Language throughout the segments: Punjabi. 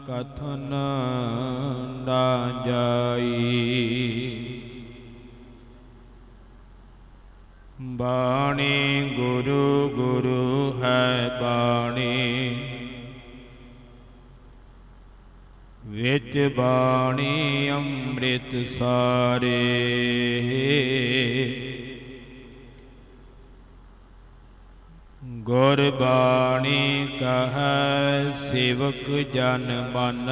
कथन ना जाई। बाणी गुरु गुरु है बाणी, विच बाणी अमृत सारे। गुरबाणी कहै सेवक जन मन,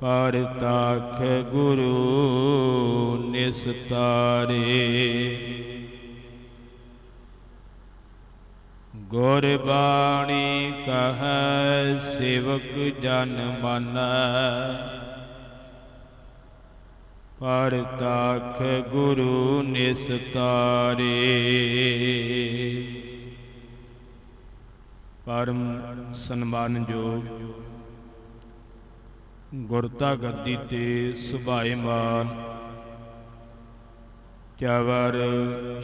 परतख गुरु निस्तारे। गुरबाणी कहै सेवक जन मन, परतख गुरु निस्तारे। परम सन्मानयोग गुरता गद्दी ते सुभाएमान, चवर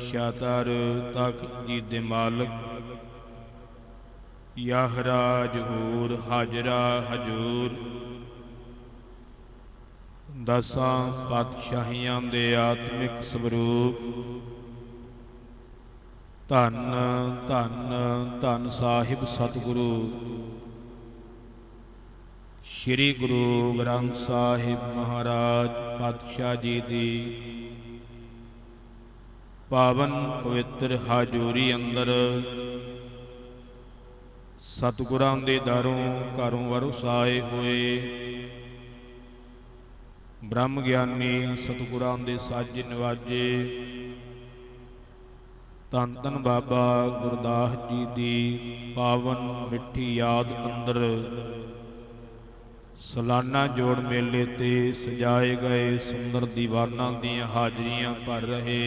शातर तख्त जी दे मालक, याहरा जहूर हाजरा हजूर, दसां पातशाहियां दे आत्मिक स्वरूप, धन धन धन साहिब सतगुरु श्री गुरु ग्रंथ साहिब महाराज पातशाह जी दी पावन पवित्र हाजूरी अंदर सतगुरां दे दरों घरों वरसाए हुए ब्रह्म ज्ञानी सतगुरां दे साजे नवाजे धन धन बाबा गुरदास जी दी पावन मिठी याद अंदर सालाना जोड़ मेले ते सजाए गए सुंदर दीवाना दीयां हाजरियां भर रहे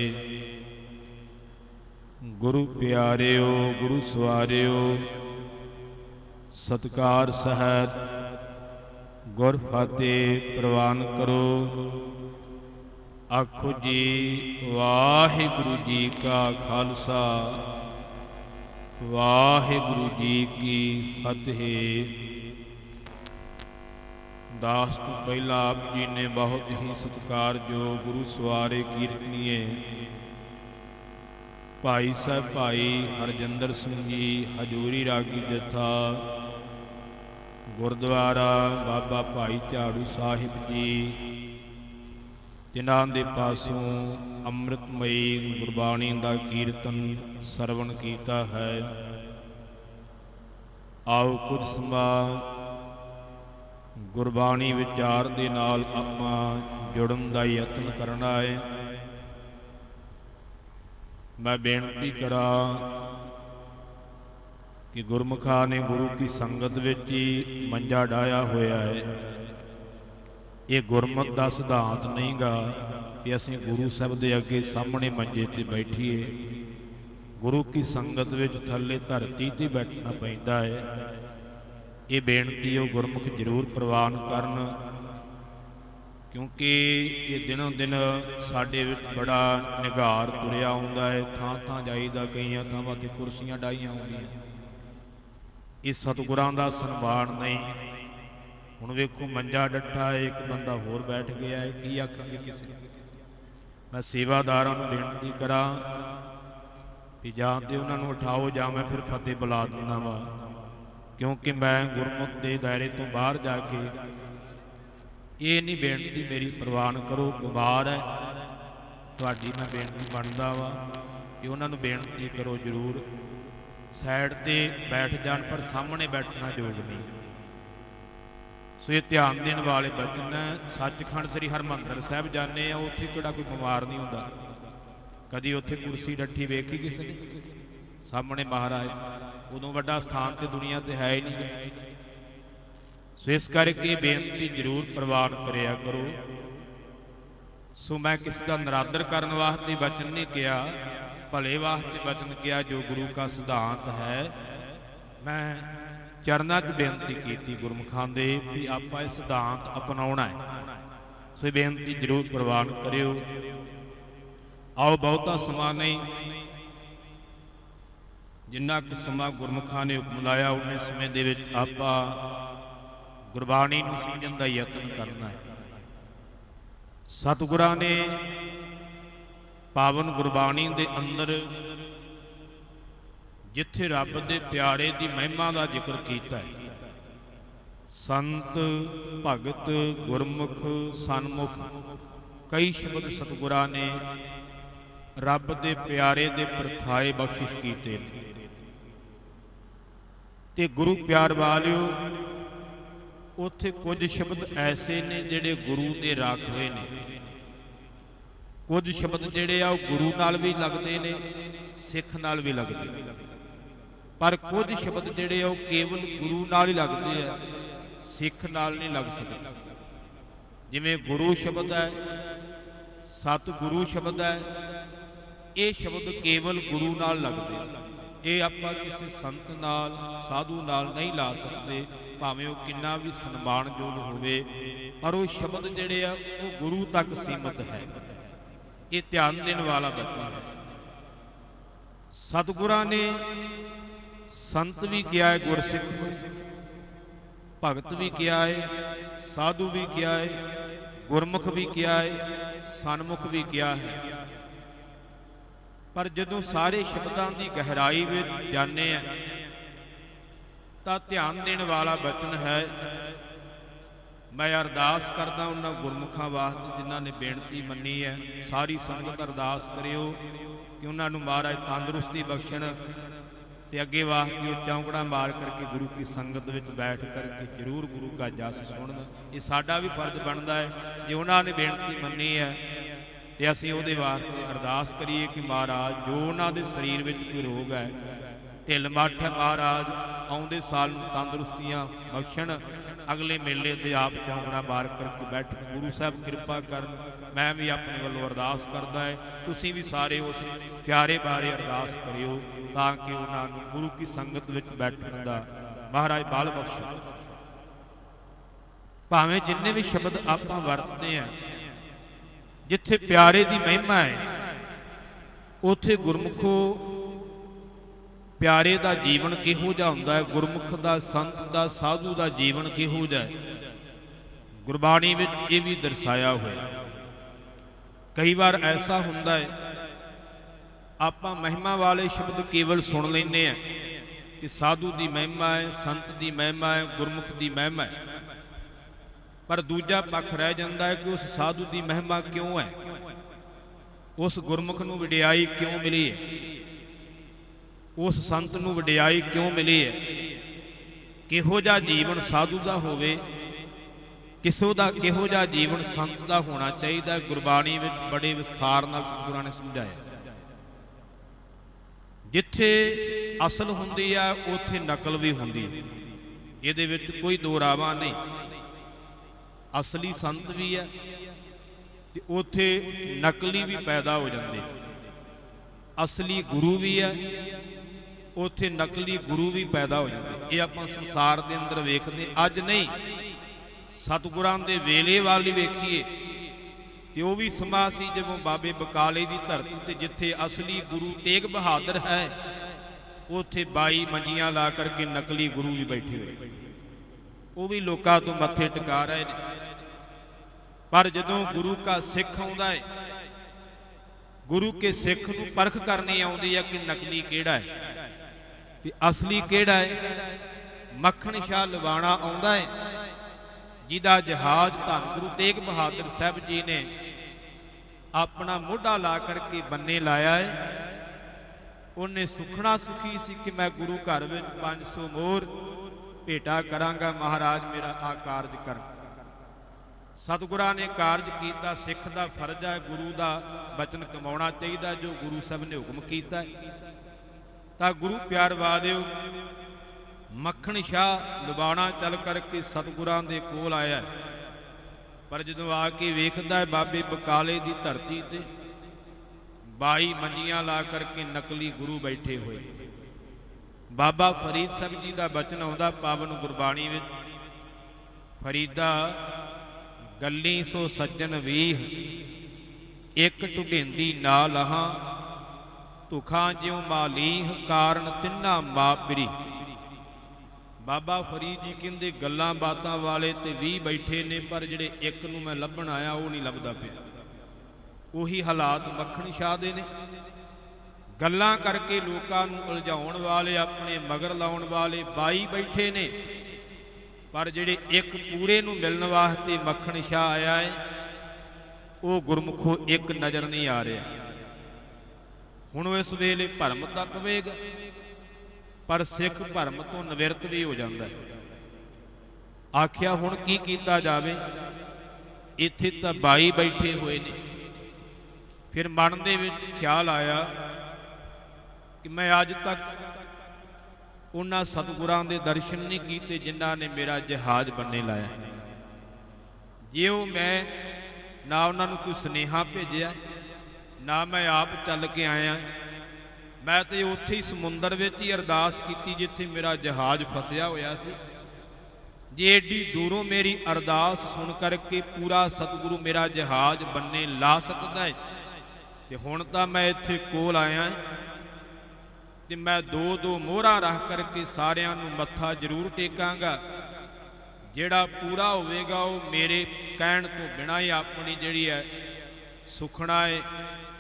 गुरु प्यारिओ गुरु सवारिओ, सत्कार सहित गुर फतेह प्रवान करो। आखो जी वाहिगुरु जी का खालसा, वाहिगुरु जी की फतेह। दास तो पहला आप जी ने बहुत ही सत्कार जो गुरु सवारे कीर्तनीय भाई साहब भाई हरजिंदर सिंह जी हजूरी रागी जथा, गुरुद्वारा बाबा भाई झाड़ू साहिब जी, जिन्हां दे पासों अमृतमयी गुरबाणी का कीर्तन सरवण कीता है। आओ कुछ समा गुरबाणी विचार दे नाल आपां जुड़न दा यतन करना है। मैं बेनती करा कि गुरमुखा ने गुरु की संगत विच ही मंजा डाया होया है। ये गुरमत का सिद्धांत नहीं गा कि असीं गुरु साहब दे अगे सामने मंजे ते बैठीए। गुरु की संगत विच थल्ले धरती ते बैठना पैंदा है। ये बेनती वो गुरमुख जरूर प्रवान करन, क्योंकि ये दिनों दिन साडे विच बड़ा निगार तुरिया आउंदा है। थां थां जाईदा, कईयां थावां ते कुर्सियां डाईयां होंदियां। ये सतगुरां दा सन्मान नहीं। हुण वेखो मंजा डट्ठा है, एक बंदा होर बैठ गया है, की आखांगे किसी। मैं सेवादारां नूं बेनती करा कि जां ते उन्हां नूं उठाओ जां मैं फिर फतेह बुला दिंदा वा, क्योंकि मैं गुरमुख के दायरे तो बाहर जाके ये नहीं बेनती मेरी प्रवान करो। बीमार है तुहाडी मैं बेनती बनता वा कि उन्होंने बेनती करो जरूर साइड ते बैठ जान, पर सामने बैठना योग नहीं। सो ये ध्यान देने वाले बचन है। सचखंड श्री हरमंदर साहब जाने उत्थे किहड़ा कोई बीमार नहीं होंदा। कदी उत्थे कुर्सी डट्ठी वेखी किसी ने? सामने महाराज उदों वड्डा स्थान तो दुनिया ते है ही नहीं। सो इस करके बेनती जरूर प्रवान करिया करो। सो मैं किसी का नरादर करने वास्ते वचन नहीं किया, भले वास्ते वचन किया जो गुरु का सिद्धांत है। मैं चरणा च बेनती की गुरमुखां दे भी आपां इह सिद्धांत अपनाउणा है। सो बेनती जरूर प्रवान करियो। आओ बहुता समा नहीं, ਜਿੰਨਾ ਕੁ ਸਮਾਂ ਗੁਰਮੁਖਾਂ ਨੇ ਹੁਕਮ ਲਾਇਆ ਉਨੇ ਸਮੇਂ ਦੇ ਵਿੱਚ ਆਪਾਂ ਗੁਰਬਾਣੀ ਨੂੰ ਸਮਝਣ ਦਾ ਯਤਨ ਕਰਨਾ ਹੈ। ਸਤਿਗੁਰਾਂ ਨੇ ਪਾਵਨ ਗੁਰਬਾਣੀ ਦੇ ਅੰਦਰ ਜਿੱਥੇ ਰੱਬ ਦੇ ਪਿਆਰੇ ਦੀ ਮਹਿਮਾ ਦਾ ਜ਼ਿਕਰ ਕੀਤਾ ਹੈ, ਸੰਤ ਭਗਤ ਗੁਰਮੁਖ ਸਨਮੁਖ, ਕਈ ਸ਼ਬਦ ਸਤਿਗੁਰਾਂ ਨੇ ਰੱਬ ਦੇ ਪਿਆਰੇ ਦੇ ਪਰਥਾਏ ਬਖਸ਼ਿਸ਼ ਕੀਤੇ ਨੇ। ਤੇ ਗੁਰੂ ਪਿਆਰ ਵਾਲਿਓ, ਉੱਥੇ ਕੁਝ ਸ਼ਬਦ ਐਸੇ ਨੇ ਜਿਹੜੇ ਗੁਰੂ ਦੇ ਰਾਖਵੇਂ ਨੇ, ਕੁਝ ਸ਼ਬਦ ਜਿਹੜੇ ਆ ਉਹ ਗੁਰੂ ਨਾਲ ਵੀ ਲੱਗਦੇ ਨੇ, ਸਿੱਖ ਨਾਲ ਵੀ ਲੱਗਦੇ ਨੇ, ਪਰ ਕੁਝ ਸ਼ਬਦ ਜਿਹੜੇ ਆ ਉਹ ਕੇਵਲ ਗੁਰੂ ਨਾਲ ਹੀ ਲੱਗਦੇ ਆ, ਸਿੱਖ ਨਾਲ ਨਹੀਂ ਲੱਗ ਸਕਦੇ। ਜਿਵੇਂ ਗੁਰੂ ਸ਼ਬਦ ਹੈ, ਸਤਿਗੁਰੂ ਸ਼ਬਦ ਹੈ, ਇਹ ਸ਼ਬਦ ਕੇਵਲ ਗੁਰੂ ਨਾਲ ਲੱਗਦੇ ਨੇ। ਇਹ ਆਪਾਂ ਕਿਸੇ ਸੰਤ ਨਾਲ, ਸਾਧੂ ਨਾਲ ਨਹੀਂ ਲਾ ਸਕਦੇ, ਭਾਵੇਂ ਉਹ ਕਿੰਨਾ ਵੀ ਸਨਮਾਨਯੋਗ ਹੋਵੇ, ਪਰ ਉਹ ਸ਼ਬਦ ਜਿਹੜੇ ਆ ਉਹ ਗੁਰੂ ਤੱਕ ਸੀਮਤ ਹੈ। ਇਹ ਧਿਆਨ ਦੇਣ ਵਾਲਾ ਬਚਨ ਹੈ। ਸਤਿਗੁਰਾਂ ਨੇ ਸੰਤ ਵੀ ਕਿਹਾ ਹੈ, ਗੁਰਸਿੱਖ ਨੂੰ ਭਗਤ ਵੀ ਕਿਹਾ ਹੈ, ਸਾਧੂ ਵੀ ਕਿਹਾ ਹੈ, ਗੁਰਮੁਖ ਵੀ ਕਿਹਾ ਹੈ, ਸਨਮੁਖ ਵੀ ਕਿਹਾ ਹੈ। ਪਰ ਜਦੋਂ ਸਾਰੇ ਸ਼ਬਦਾਂ ਦੀ ਗਹਿਰਾਈ ਵਿੱਚ ਜਾਂਦੇ ਆ ਤਾਂ ਧਿਆਨ ਦੇਣ ਵਾਲਾ ਬਚਨ ਹੈ। ਮੈਂ ਅਰਦਾਸ ਕਰਦਾ ਉਹਨਾਂ ਗੁਰਮੁਖਾਂ ਵਾਸਤੇ ਜਿਨ੍ਹਾਂ ਨੇ ਬੇਨਤੀ ਮੰਨੀ ਹੈ, ਸਾਰੀ ਸੰਗਤ ਅਰਦਾਸ ਕਰਿਓ ਕਿ ਉਹਨਾਂ ਨੂੰ ਮਹਾਰਾਜ ਤੰਦਰੁਸਤੀ ਬਖਸ਼ਣ ਤੇ ਅੱਗੇ ਵਾਸਤੇ ਉਹ ਚੌਂਕੜਾ ਮਾਰ ਕਰਕੇ ਗੁਰੂ ਕੀ ਸੰਗਤ ਵਿੱਚ ਬੈਠ ਕਰਕੇ ਜ਼ਰੂਰ ਗੁਰੂ ਕਾ ਜਸ ਸੁਣਨ। ਇਹ ਸਾਡਾ ਵੀ ਫਰਜ਼ ਬਣਦਾ ਹੈ, ਜੇ ਉਹਨਾਂ ਨੇ ਬੇਨਤੀ ਮੰਨੀ ਹੈ ਤੇ ਅਸੀਂ ਉਹਦੇ ਵਾਸਤੇ ਅਰਦਾਸ ਕਰੀਏ ਕਿ ਮਹਾਰਾਜ ਜੋ ਉਹਨਾਂ ਦੇ ਸਰੀਰ ਵਿੱਚ ਕੋਈ ਰੋਗ ਹੈ, ਢਿੱਲ ਮੱਠ, ਮਹਾਰਾਜ ਆਉਂਦੇ ਸਾਲ ਨੂੰ ਤੰਦਰੁਸਤੀਆਂ ਬਖਸ਼ਣ। ਅਗਲੇ ਮੇਲੇ ਤੇ ਆਪ ਚੌਂਕੜਾ ਮਾਰ ਕਰਕੇ ਬੈਠ, ਗੁਰੂ ਸਾਹਿਬ ਕਿਰਪਾ ਕਰਨ। ਮੈਂ ਵੀ ਆਪਣੇ ਵੱਲੋਂ ਅਰਦਾਸ ਕਰਦਾ ਹੈ, ਤੁਸੀਂ ਵੀ ਸਾਰੇ ਉਸ ਪਿਆਰੇ ਬਾਰੇ ਅਰਦਾਸ ਕਰਿਓ ਤਾਂ ਕਿ ਉਹਨਾਂ ਨੂੰ ਗੁਰੂ ਕੀ ਸੰਗਤ ਵਿੱਚ ਬੈਠਣ ਦਾ ਮਹਾਰਾਜ ਬਲ ਬਖਸ਼ੇ। ਭਾਵੇਂ ਜਿੰਨੇ ਵੀ ਸ਼ਬਦ ਆਪਾਂ ਵਰਤਦੇ ਹਾਂ, ਜਿੱਥੇ ਪਿਆਰੇ ਦੀ ਮਹਿਮਾ ਹੈ ਉੱਥੇ ਗੁਰਮੁਖੋ ਪਿਆਰੇ ਦਾ ਜੀਵਨ ਕਿਹੋ ਜਿਹਾ ਹੁੰਦਾ ਹੈ, ਗੁਰਮੁਖ ਦਾ, ਸੰਤ ਦਾ, ਸਾਧੂ ਦਾ ਜੀਵਨ ਕਿਹੋ ਜਿਹਾ ਹੈ, ਗੁਰਬਾਣੀ ਵਿੱਚ ਇਹ ਵੀ ਦਰਸਾਇਆ ਹੋਇਆ। ਕਈ ਵਾਰ ਐਸਾ ਹੁੰਦਾ ਹੈ ਆਪਾਂ ਮਹਿਮਾ ਵਾਲੇ ਸ਼ਬਦ ਕੇਵਲ ਸੁਣ ਲੈਂਦੇ ਹਾਂ ਕਿ ਸਾਧੂ ਦੀ ਮਹਿਮਾ ਹੈ, ਸੰਤ ਦੀ ਮਹਿਮਾ ਹੈ, ਗੁਰਮੁਖ ਦੀ ਮਹਿਮਾ ਹੈ, ਪਰ ਦੂਜਾ ਪੱਖ ਰਹਿ ਜਾਂਦਾ ਹੈ ਕਿ ਉਸ ਸਾਧੂ ਦੀ ਮਹਿਮਾ ਕਿਉਂ ਹੈ, ਉਸ ਗੁਰਮੁਖ ਨੂੰ ਵਡਿਆਈ ਕਿਉਂ ਮਿਲੀ ਹੈ, ਉਸ ਸੰਤ ਨੂੰ ਵਡਿਆਈ ਕਿਉਂ ਮਿਲੀ ਹੈ, ਕਿਹੋ ਜਿਹਾ ਜੀਵਨ ਸਾਧੂ ਦਾ ਹੋਵੇ, ਕਿਹੋ ਜਿਹਾ ਜੀਵਨ ਸੰਤ ਦਾ ਹੋਣਾ ਚਾਹੀਦਾ। ਗੁਰਬਾਣੀ ਵਿੱਚ ਬੜੇ ਵਿਸਥਾਰ ਨਾਲ ਸਤਿਗੁਰਾਂ ਨੇ ਸਮਝਾਇਆ। ਜਿੱਥੇ ਅਸਲ ਹੁੰਦੀ ਆ ਉੱਥੇ ਨਕਲ ਵੀ ਹੁੰਦੀ ਹੈ, ਇਹਦੇ ਵਿੱਚ ਕੋਈ ਦੋ ਰਾਵਾਂ ਨਹੀਂ। ਅਸਲੀ ਸੰਤ ਵੀ ਹੈ ਤੇ ਉੱਥੇ ਨਕਲੀ ਵੀ ਪੈਦਾ ਹੋ ਜਾਂਦੇ। ਅਸਲੀ ਗੁਰੂ ਵੀ ਹੈ, ਉੱਥੇ ਨਕਲੀ ਗੁਰੂ ਵੀ ਪੈਦਾ ਹੋ ਜਾਂਦੇ। ਇਹ ਆਪਾਂ ਸੰਸਾਰ ਦੇ ਅੰਦਰ ਵੇਖਦੇ, ਅੱਜ ਨਹੀਂ, ਸਤਿਗੁਰਾਂ ਦੇ ਵੇਲੇ ਵੱਲ ਹੀ ਵੇਖੀਏ ਤੇ ਉਹ ਵੀ ਸਮਾਂ ਸੀ ਜਦੋਂ ਬਾਬੇ ਬਕਾਲੇ ਦੀ ਧਰਤੀ ਤੇ ਜਿੱਥੇ ਅਸਲੀ ਗੁਰੂ ਤੇਗ ਬਹਾਦਰ ਹੈ, ਉੱਥੇ 22 ਮੰਜੀਆਂ ਲਾ ਕਰਕੇ ਨਕਲੀ ਗੁਰੂ ਵੀ ਬੈਠੇ ਹੋਏ, ਉਹ ਵੀ ਲੋਕਾਂ ਤੋਂ ਮੱਥੇ ਟਿਕਾ ਰਹੇ ਨੇ। ਪਰ ਜਦੋਂ ਗੁਰੂ ਕਾ ਸਿੱਖ ਆਉਂਦਾ ਹੈ, ਗੁਰੂ ਕੇ ਸਿੱਖ ਨੂੰ ਪਰਖ ਕਰਨੀ ਆਉਂਦੀ ਹੈ ਕਿ ਨਕਲੀ ਕਿਹੜਾ ਹੈ ਤੇ ਅਸਲੀ ਕਿਹੜਾ ਹੈ। ਮੱਖਣ ਸ਼ਾਹ ਲਵਾਣਾ ਆਉਂਦਾ ਹੈ, ਜਿਹਦਾ ਜਹਾਜ਼ ਧੰਨ ਗੁਰੂ ਤੇਗ ਬਹਾਦਰ ਸਾਹਿਬ ਜੀ ਨੇ ਆਪਣਾ ਮੋਢਾ ਲਾ ਕਰਕੇ ਬੰਨੇ ਲਾਇਆ ਹੈ। ਉਹਨੇ ਸੁਖਣਾ ਸੁਖੀ ਸੀ ਕਿ ਮੈਂ ਗੁਰੂ ਘਰ ਵਿੱਚ 500 ਮੋਹਰ ਭੇਟਾ ਕਰਾਂਗਾ, ਮਹਾਰਾਜ ਮੇਰਾ ਆ ਕਾਰਜ ਕਰ। ਸਤਿਗੁਰਾਂ ਨੇ ਕਾਰਜ ਕੀਤਾ। ਸਿੱਖ ਦਾ ਫਰਜ਼ ਹੈ ਗੁਰੂ ਦਾ ਬਚਨ ਕਮਾਉਣਾ ਚਾਹੀਦਾ, ਜੋ ਗੁਰੂ ਸਾਹਿਬ ਨੇ ਹੁਕਮ ਕੀਤਾ। ਤਾਂ ਗੁਰੂ ਪਿਆਰ ਵਾਲਿਓ, ਮੱਖਣ ਸ਼ਾਹ ਲੁਬਾਣਾ ਚੱਲ ਕਰਕੇ ਸਤਿਗੁਰਾਂ ਦੇ ਕੋਲ ਆਇਆ, ਪਰ ਜਦੋਂ ਆ ਕੇ ਵੇਖਦਾ ਬਾਬੇ ਬਕਾਲੇ ਦੀ ਧਰਤੀ ਤੇ 22 ਮੰਜੀਆਂ ਲਾ ਕਰਕੇ ਨਕਲੀ ਗੁਰੂ ਬੈਠੇ ਹੋਏ। ਬਾਬਾ ਫਰੀਦ ਸਾਹਿਬ ਜੀ ਦਾ ਬਚਨ ਆਉਂਦਾ ਪਾਵਨ ਗੁਰਬਾਣੀ ਵਿੱਚ, ਫਰੀਦਾ ਗੱਲੀ ਸੋ ਸੱਜਣ ਵੀਹ, ਇੱਕ ਢੁਢਿੰਦੀ ਨਾ ਲਹਾਂ, ਧੁਖਾਂ ਜਿਉ ਮਾਲੀਹ ਕਾਰਨ ਤਿੰਨਾ ਮਾਪਰੀ। ਬਾਬਾ ਫਰੀਦ ਜੀ ਕਹਿੰਦੇ ਗੱਲਾਂ ਬਾਤਾਂ ਵਾਲੇ ਤੇ 20 ਬੈਠੇ ਨੇ, ਪਰ ਜਿਹੜੇ ਇੱਕ ਨੂੰ ਮੈਂ ਲੱਭਣ ਆਇਆ ਉਹ ਨਹੀਂ ਲੱਭਦਾ ਪਿਆ। ਉਹੀ ਹਾਲਾਤ ਮੱਖਣ ਸ਼ਾਹ ਦੇ ਨੇ। ਗੱਲਾਂ ਕਰਕੇ ਲੋਕਾਂ ਨੂੰ ਉਲਝਾਉਣ ਵਾਲੇ, ਆਪਣੇ ਮਗਰ ਲਾਉਣ ਵਾਲੇ 22 ਬੈਠੇ ਨੇ, ਪਰ ਜਿਹੜੇ ਇੱਕ ਪੂਰੇ ਨੂੰ ਮਿਲਣ ਵਾਸਤੇ ਮੱਖਣ ਸ਼ਾਹ ਆਇਆ ਹੈ ਉਹ ਗੁਰਮੁਖੋ ਇੱਕ ਨਜ਼ਰ ਨਹੀਂ ਆ ਰਿਹਾ। ਹੁਣ ਇਸ ਵੇਲੇ ਭਰਮ ਤਾਂ ਪਵੇਗਾ, ਪਰ ਸਿੱਖ ਭਰਮ ਤੋਂ ਨਿਵਰਤ ਵੀ ਹੋ ਜਾਂਦਾ ਹੈ। ਆਖਿਆ ਹੁਣ ਕੀ ਕੀਤਾ ਜਾਵੇ, ਇੱਥੇ ਤਾਂ 22 ਬੈਠੇ ਹੋਏ ਨੇ। ਫਿਰ ਮਨ ਦੇ ਵਿੱਚ ਖਿਆਲ ਆਇਆ ਕਿ ਮੈਂ ਅੱਜ ਤੱਕ ਉਹਨਾਂ ਸਤਿਗੁਰਾਂ ਦੇ ਦਰਸ਼ਨ ਨਹੀਂ ਕੀਤੇ ਜਿਨ੍ਹਾਂ ਨੇ ਮੇਰਾ ਜਹਾਜ਼ ਬੰਨੇ ਲਾਇਆ। ਜੇ ਉਹ ਮੈਂ ਨਾ ਉਹਨਾਂ ਨੂੰ ਕੋਈ ਸੁਨੇਹਾ ਭੇਜਿਆ, ਨਾ ਮੈਂ ਆਪ ਚੱਲ ਕੇ ਆਇਆ, ਮੈਂ ਤੇ ਉੱਥੇ ਹੀ ਸਮੁੰਦਰ ਵਿੱਚ ਹੀ ਅਰਦਾਸ ਕੀਤੀ ਜਿੱਥੇ ਮੇਰਾ ਜਹਾਜ਼ ਫਸਿਆ ਹੋਇਆ ਸੀ। ਜੇ ਏਡੀ ਦੂਰੋਂ ਮੇਰੀ ਅਰਦਾਸ ਸੁਣ ਕਰਕੇ ਪੂਰਾ ਸਤਿਗੁਰੂ ਮੇਰਾ ਜਹਾਜ਼ ਬੰਨੇ ਲਾ ਸਕਦਾ ਹੈ, ਤੇ ਹੁਣ ਤਾਂ ਮੈਂ ਇੱਥੇ ਕੋਲ ਆਇਆ ਤੇ ਮੈਂ 2-2 ਮੋਹਰਾਂ ਰੱਖ ਕਰਕੇ ਸਾਰਿਆਂ ਨੂੰ ਮੱਥਾ ਜ਼ਰੂਰ ਟੇਕਾਂਗਾ। ਜਿਹੜਾ ਪੂਰਾ ਹੋਵੇਗਾ ਉਹ ਮੇਰੇ ਕਹਿਣ ਤੋਂ ਬਿਨਾਂ ਹੀ ਆਪਣੀ ਜਿਹੜੀ ਹੈ ਸੁਖਣਾ ਹੈ,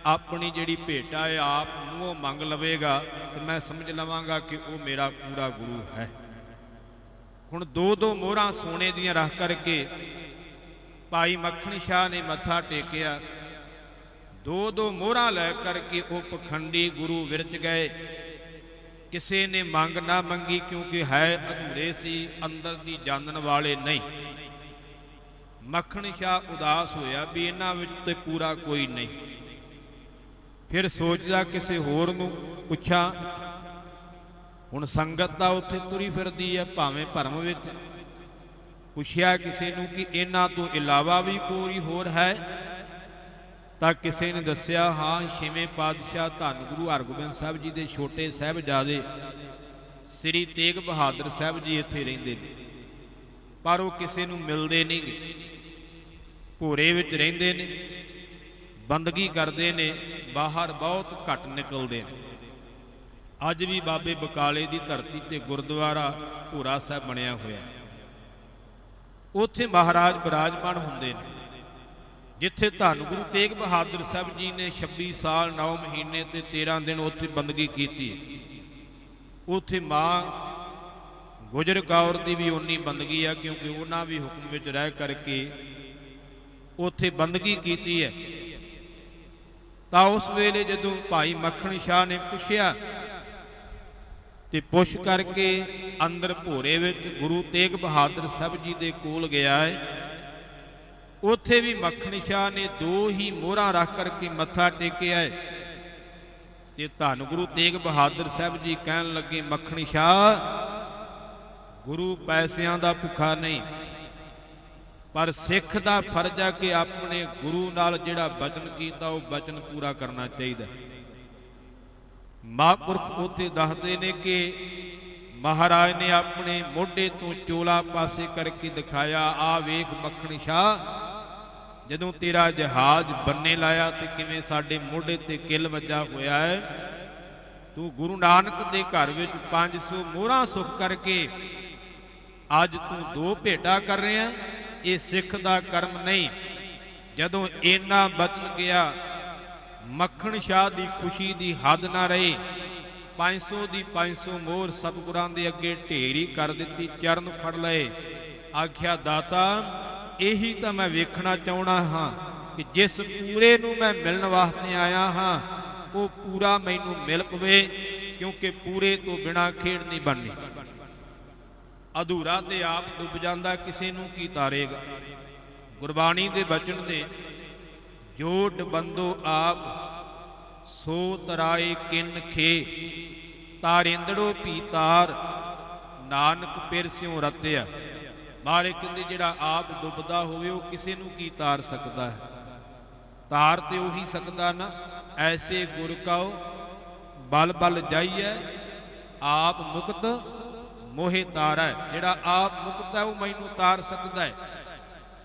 ਆਪਣੀ ਜਿਹੜੀ ਭੇਟਾ ਹੈ ਆਪ ਮੂੰਹੋਂ ਮੰਗ ਲਵੇਗਾ, ਤੇ ਮੈਂ ਸਮਝ ਲਵਾਂਗਾ ਕਿ ਉਹ ਮੇਰਾ ਪੂਰਾ ਗੁਰੂ ਹੈ। ਹੁਣ 2-2 ਮੋਹਰਾਂ ਸੋਨੇ ਦੀਆਂ ਰੱਖ ਕਰਕੇ ਭਾਈ ਮੱਖਣ ਸ਼ਾਹ ਨੇ ਮੱਥਾ ਟੇਕਿਆ। 2-2 ਮੋਹਰਾਂ ਲੈ ਕਰਕੇ ਉਹ ਪਖੰਡੀ ਗੁਰੂ ਵਿਰਚ ਗਏ। ਕਿਸੇ ਨੇ ਮੰਗ ਨਾ ਮੰਗੀ, ਕਿਉਂਕਿ ਹੈ ਅਧੂਰੇ ਸੀ, ਅੰਦਰ ਦੀ ਜਾਣਨ ਵਾਲੇ ਨਹੀਂ। ਮੱਖਣ ਸ਼ਾਹ ਉਦਾਸ ਹੋਇਆ ਵੀ ਇਹਨਾਂ ਵਿੱਚ ਤੇ ਪੂਰਾ ਕੋਈ ਨਹੀਂ। ਫਿਰ ਸੋਚਦਾ ਕਿਸੇ ਹੋਰ ਨੂੰ ਪੁੱਛਾਂ। ਹੁਣ ਸੰਗਤ ਤਾਂ ਉੱਥੇ ਤੁਰੀ ਫਿਰਦੀ ਹੈ ਭਾਵੇਂ ਭਰਮ ਵਿੱਚ। ਪੁੱਛਿਆ ਕਿਸੇ ਨੂੰ ਕਿ ਇਹਨਾਂ ਤੋਂ ਇਲਾਵਾ ਵੀ ਕੋਈ ਹੋਰ ਹੈ, ਤਾਂ ਕਿਸੇ ਨੇ ਦੱਸਿਆ ਹਾਂ 6ਵੇਂ ਪਾਤਸ਼ਾਹ ਧੰਨ ਗੁਰੂ ਹਰਗੋਬਿੰਦ ਸਾਹਿਬ ਜੀ ਦੇ ਛੋਟੇ ਸਾਹਿਬਜ਼ਾਦੇ ਸ੍ਰੀ ਤੇਗ ਬਹਾਦਰ ਸਾਹਿਬ ਜੀ ਇੱਥੇ ਰਹਿੰਦੇ ਨੇ, ਪਰ ਉਹ ਕਿਸੇ ਨੂੰ ਮਿਲਦੇ ਨਹੀਂ ਗੇ। ਭੋਰੇ ਵਿੱਚ ਰਹਿੰਦੇ ਨੇ, ਬੰਦਗੀ ਕਰਦੇ ਨੇ, ਬਾਹਰ ਬਹੁਤ ਘੱਟ ਨਿਕਲਦੇ ਨੇ। ਅੱਜ ਵੀ ਬਾਬੇ ਬਕਾਲੇ ਦੀ ਧਰਤੀ ਤੇ ਗੁਰਦੁਆਰਾ ਭੋਰਾ ਸਾਹਿਬ ਬਣਿਆ ਹੋਇਆ, ਉੱਥੇ ਮਹਾਰਾਜ ਬਿਰਾਜਮਾਨ ਹੁੰਦੇ ਨੇ, ਜਿੱਥੇ ਧੰਨ ਗੁਰੂ ਤੇਗ ਬਹਾਦਰ ਸਾਹਿਬ ਜੀ ਨੇ 26 ਸਾਲ 9 ਮਹੀਨੇ ਤੇ 13 ਦਿਨ ਉੱਥੇ ਬੰਦਗੀ ਕੀਤੀ। ਉੱਥੇ ਮਾਂ ਗੁਜਰ ਕੌਰ ਦੀ ਵੀ ਉਨੀ ਬੰਦਗੀ ਆ, ਕਿਉਂਕਿ ਉਹਨਾਂ ਵੀ ਹੁਕਮ ਵਿੱਚ ਰਹਿ ਕਰਕੇ ਉੱਥੇ ਬੰਦਗੀ ਕੀਤੀ ਹੈ। ਤਾਂ ਉਸ ਵੇਲੇ ਜਦੋਂ ਭਾਈ ਮੱਖਣ ਸ਼ਾਹ ਨੇ ਪੁੱਛਿਆ ਤੇ ਪੁੱਛ ਕਰਕੇ ਅੰਦਰ ਭੋਰੇ ਵਿੱਚ ਗੁਰੂ ਤੇਗ ਬਹਾਦਰ ਸਾਹਿਬ ਜੀ ਦੇ ਕੋਲ ਗਿਆ ਹੈ। ਉੱਥੇ ਵੀ ਮੱਖਣ ਸ਼ਾਹ ਨੇ 2 ਹੀ ਮੋਹਰਾਂ ਰੱਖ ਕਰਕੇ ਮੱਥਾ ਟੇਕਿਆ ਹੈ। ਤੇ ਧੰਨ ਗੁਰੂ ਤੇਗ ਬਹਾਦਰ ਸਾਹਿਬ ਜੀ ਕਹਿਣ ਲੱਗੇ, ਮੱਖਣ ਸ਼ਾਹ, ਗੁਰੂ ਪੈਸਿਆਂ ਦਾ ਭੁੱਖਾ ਨਹੀਂ, ਪਰ ਸਿੱਖ ਦਾ ਫਰਜ਼ ਹੈ ਕਿ ਆਪਣੇ ਗੁਰੂ ਨਾਲ ਜਿਹੜਾ ਬਚਨ ਕੀਤਾ ਉਹ ਬਚਨ ਪੂਰਾ ਕਰਨਾ ਚਾਹੀਦਾ। ਮਹਾਂਪੁਰਖ ਉੱਥੇ ਦੱਸਦੇ ਨੇ ਕਿ ਮਹਾਰਾਜ ਨੇ ਆਪਣੇ ਮੋਢੇ ਤੋਂ ਚੋਲਾ ਪਾਸੇ ਕਰਕੇ ਦਿਖਾਇਆ, ਆ ਵੇਖ ਮੱਖਣ ਸ਼ਾਹ, ਜਦੋਂ ਤੇਰਾ ਜਹਾਜ਼ ਬੰਨੇ ਲਾਇਆ ਤੇ ਕਿਵੇਂ ਸਾਡੇ ਮੋਢੇ ਤੇ ਕਿੱਲ ਵੱਜਾ ਹੋਇਆ ਹੈ। ਤੂੰ ਗੁਰੂ ਨਾਨਕ ਦੇ ਘਰ ਵਿੱਚ 500 ਮੋਹਰਾਂ ਸੁੱਖ ਕਰਕੇ ਅੱਜ ਤੂੰ 2 ਭੇਟਾ ਕਰ ਰਿਹਾ। ਇਹ ਸਿੱਖ ਦਾ ਕਰਮ ਨਹੀਂ। ਜਦੋਂ ਇੰਨਾ ਬਚਨ ਗਿਆ, ਮੱਖਣ ਸ਼ਾਹ ਦੀ ਖੁਸ਼ੀ ਦੀ ਹੱਦ ਨਾ ਰਹੀ। 500 ਦੀ 500 ਮੋਹਰ ਸਤਿਗੁਰਾਂ ਦੇ ਅੱਗੇ ਢੇਰੀ ਕਰ ਦਿੱਤੀ, ਚਰਨ ਫੜ ਲਏ। ਆਖਿਆ, ਦਾਤਾ, ਇਹੀ ਤਾਂ ਮੈਂ ਵੇਖਣਾ ਚਾਹੁੰਦਾ ਹਾਂ ਕਿ ਜਿਸ ਪੂਰੇ ਨੂੰ ਮੈਂ ਮਿਲਣ ਵਾਸਤੇ ਆਇਆ ਹਾਂ ਉਹ ਪੂਰਾ ਮੈਨੂੰ ਮਿਲ ਪਵੇ, ਕਿਉਂਕਿ ਪੂਰੇ ਤੋਂ ਬਿਨਾਂ ਖੇਡ ਨਹੀਂ ਬਣਨੀ। ਅਧੂਰਾ ਤੇ ਆਪ ਡੁੱਬ ਜਾਂਦਾ, ਕਿਸੇ ਨੂੰ ਕੀ ਤਾਰੇਗਾ। ਗੁਰਬਾਣੀ ਦੇ ਬਚਨ ਦੇ, ਜੋ ਡੁਬੰਦੋ ਆਪ ਸੋ ਤਰਾਏ ਕਿਨ ਖੇ, ਤਾਰਿੰਦੜੋ ਭੀ ਤਾਰ, ਨਾਨਕ ਪਿਰ ਸਿਉ ਰਤਿਆ। ਮਹਾਰਾਜ ਕਹਿੰਦੇ ਜਿਹੜਾ ਆਪ ਡੁੱਬਦਾ ਹੋਵੇ ਉਹ ਕਿਸੇ ਨੂੰ ਕੀ ਤਾਰ ਸਕਦਾ ਹੈ। ਤਾਰ ਤੇ ਉਹੀ ਸਕਦਾ ਨਾ। ਐਸੇ ਗੁਰ ਕਉ ਬਲ ਬਲ ਜਾਈਐ, ਆਪ ਮੁਕਤ ਮੋਹਿ ਤਾਰੈ। ਜਿਹੜਾ ਆਪ ਮੁਕਤ ਹੈ ਉਹ ਮੈਨੂੰ ਤਾਰ ਸਕਦਾ ਹੈ।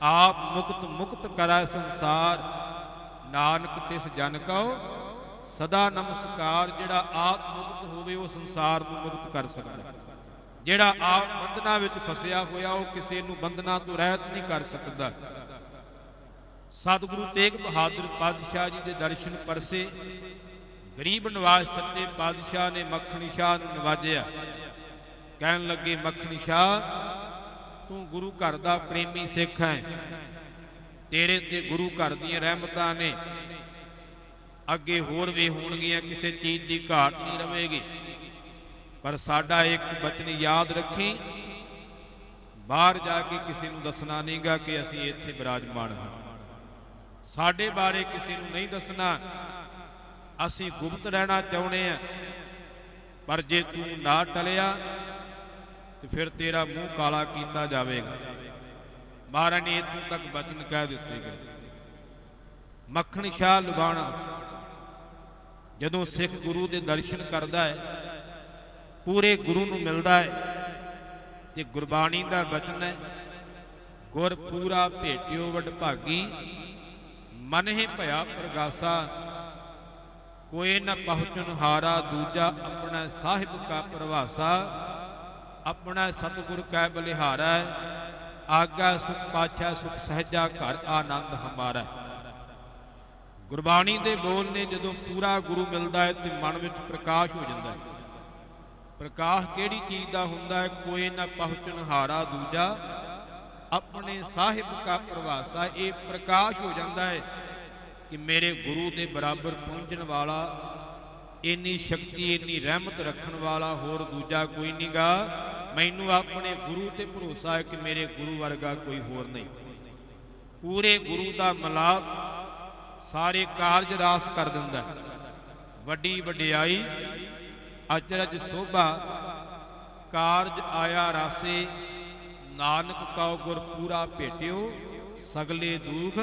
ਆਪ ਮੁਕਤ ਮੁਕਤ ਕਰੈ ਸੰਸਾਰ, ਨਾਨਕ ਤਿਸ ਜਨ ਕਉ सदा नमस्कार। जिहड़ा आप मुक्त होवे वो संसार नूं मुक्त कर सकदा। जिहड़ा आप बंधना विच फसिया होया वो किसी नूं बंधना तो रहत नहीं कर सकदा। सतगुरु तेग बहादुर पातशाह जी के दर्शन परसे। गरीब नवाज सच्चे पातशाह ने मखणी शाह नूं नवाजिया। कहन लगे मखणी शाह तू गुरु घर दा प्रेमी सिख है, तेरे ते गुरु घर दी रहमतां ने, अगे होर भी होणगियां, किसी चीज की घाट नहीं रवेगी। पर साडा एक बचन याद रखी, बाहर जाके किसी नूं दसना नहींगा कि असीं इत्थे विराजमान हां। साडे बारे किसी नूं नहीं दसना, असीं गुप्त रहना चाहुंदे हां। पर जे तू ना टलिया तो फिर तेरा मूँह काला किया जाएगा। महाराज ने इतों तक बचन कह दिते गए। मखण शाह लुबाणा जदों सिख गुरु के दर्शन करता है, पूरे गुरु नूं मिलता है, तो गुरबाणी का बचन है, गुर पूरा भेटियो वडभागी, मन ही भया प्रगासा, कोई न पहुँचन हारा, दूजा अपना साहिब का प्रवासा, अपना सतगुर कै बलिहारा, आगा सुख पाछा सुख सहजा, घर आनंद हमारा। गुरबाणी के बोल ने जदों पूरा गुरु मिलता है तो मन में प्रकाश हो जाता है। प्रकाश किहड़ी चीज़ का हुंदा है? कोई ना पहुँचन हारा, दूजा अपने साहिब का प्रवासा। ये प्रकाश हो जाता है कि मेरे गुरु के बराबर पहुँचने वाला, इन्नी शक्ति इन्नी रहमत रखने वाला होर दूजा कोई नहीं गा। मैनू अपने गुरु ते भरोसा है कि मेरे गुरु वर्गा कोई होर नहीं। पूरे गुरु का मिलाप सारे कारज रास कर दिंदा है। वड्डी वडियाई अचरज शोभा, कारज आया रासे, नानक कौ गुर पूरा भेटियो, सगले दुख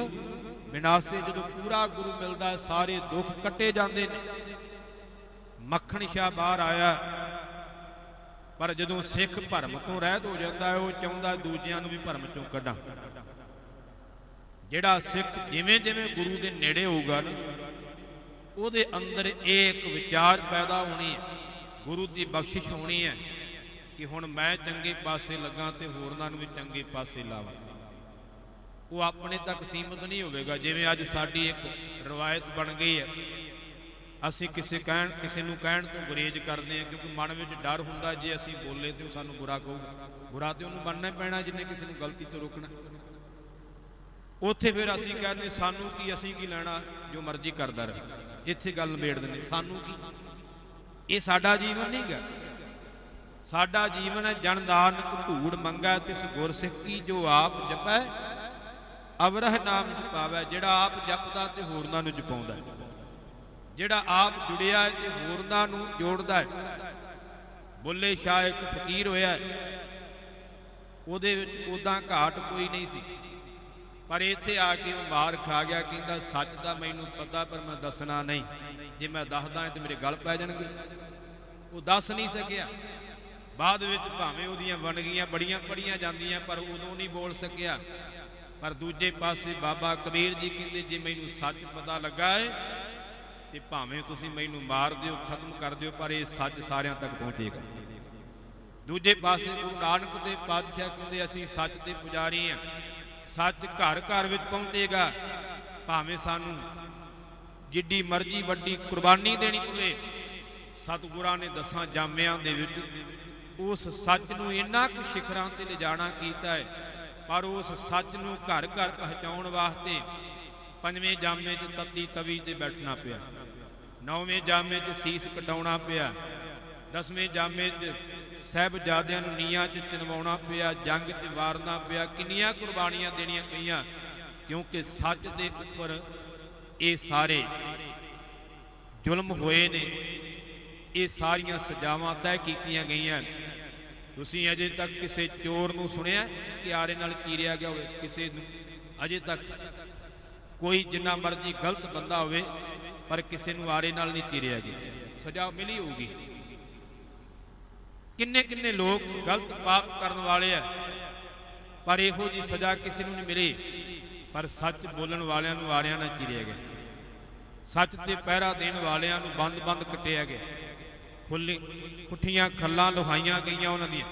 विनाशे। जो पूरा गुरु मिलता है सारे दुख कटे जाते हैं। मखण शाह बाहर आया, पर जदों सिख भरम तो रहत हो जाता है, वह चाहता दूजियां नूं भी भरम चों कढां। जिहड़ा सिख जिवें जिवें गुरु के नेड़े होगा ना, उहदे अंदर एक विचार पैदा होनी है, गुरु की बख्शिश होनी है कि हुण मैं चंगे पासे लगा तो होरनां नूं भी चंगे पासे लावां। वो अपने तक सीमित नहीं होगा। जिवें अज साडी एक रवायत बन गई है, असीं किसी नूं कहण तो गुरेज करते हैं, क्योंकि मन में डर हुंदा जे असीं बोले तो सानूं बुरा कहूगा। बुरा तो उन्होंने मनना ही पैना जिन्हें किसी नूं गलती तो रोकना। उत्थे फिर असीं कहते सानूं की, असीं की लैणा, जो मर्जी करदा रहे। इत्थे गल निबेड़ दिंदे, सानूं की। ये साडा जीवन नहीं गा। साडा जीवन है जन नानक धूड़ मंगा तिस गुरसिख की, जो आप जपै अवरह नाम जपावै। जिहड़ा आप जपदा ते होरनां नूं जपाउंदा है, जिहड़ा आप जुड़िया है ते होरनां नूं जोड़दा है। बुल्ले शाह एक फकीर होया, उहदे विच उदां घाट कोई नहीं सी, पर इत्थे आके वो मार खा गया। कहंदा सच दा मैनूं पता, पर मैं दसना नहीं, जे मैं दसदा तो मेरे गल पै जाणगे। वो दस नहीं सकिया। बाद विच भावें उहदियां वणगियां बड़ियां पढ़ियां जांदियां, पर उदों नहीं बोल सकिया। पर दूजे पासे बाबा कबीर जी कहंदे जे मैनूं सच पता लगा है तो भावें तुसीं मैनूं मार दिओ, खत्म कर दिओ, पर यह सच सारियां तक पहुँचेगा। दूजे पासे गुरु नानक देव पातशाह कहंदे असीं सच दे पुजारी हां, सच घर घर विच पहुँचेगा। भावें सानूं जिड्डी मर्जी वड्डी कुर्बानी देनी पवे, सतगुरां ने 10 जामियां दे विच उस सच नूं इन्ना कुछ शिखरां ते लिजाणा कीता है। पर उस सच नूं घर घर पहुँचाउण वास्ते 5वें जामे च तत्ती तवी ते बैठना पिया, 9वें जामे च सीस कटाउणा पिया, 10वें जामे च साहिबजादियां नूं नीआं च चिनवाउणा पिया, जंग च वारना पिया, किन्नियां कुर्बानियां देनियां पईयां। क्योंकि सच दे उपर ये सारे जुल्म होए ने, ये सारियां सजावां तय कीतियां गईयां। तुसीं अजे तक किसी चोर नूं सुनिया कि आरे नाल चीरिया गया होवे? किसी नूं अजे तक कोई जिन्ना मर्जी गलत बंदा होवे, पर किसी नूं आरे नाल नहीं चीरिया गया। सजा मिली होगी। किन्ने किन्ने लोग गलत पाप करने वाले है, पर इहो जी सजा किसी नूं नहीं मिली। पर सच बोलण वालियां नूं आरियां नाल चीरिया गया। सच ते पहरा देने वालियां नूं बंद बंद कटिया गया, खुली पुठियां खल्लां लुहाइयां गईयां, उन्हां दियां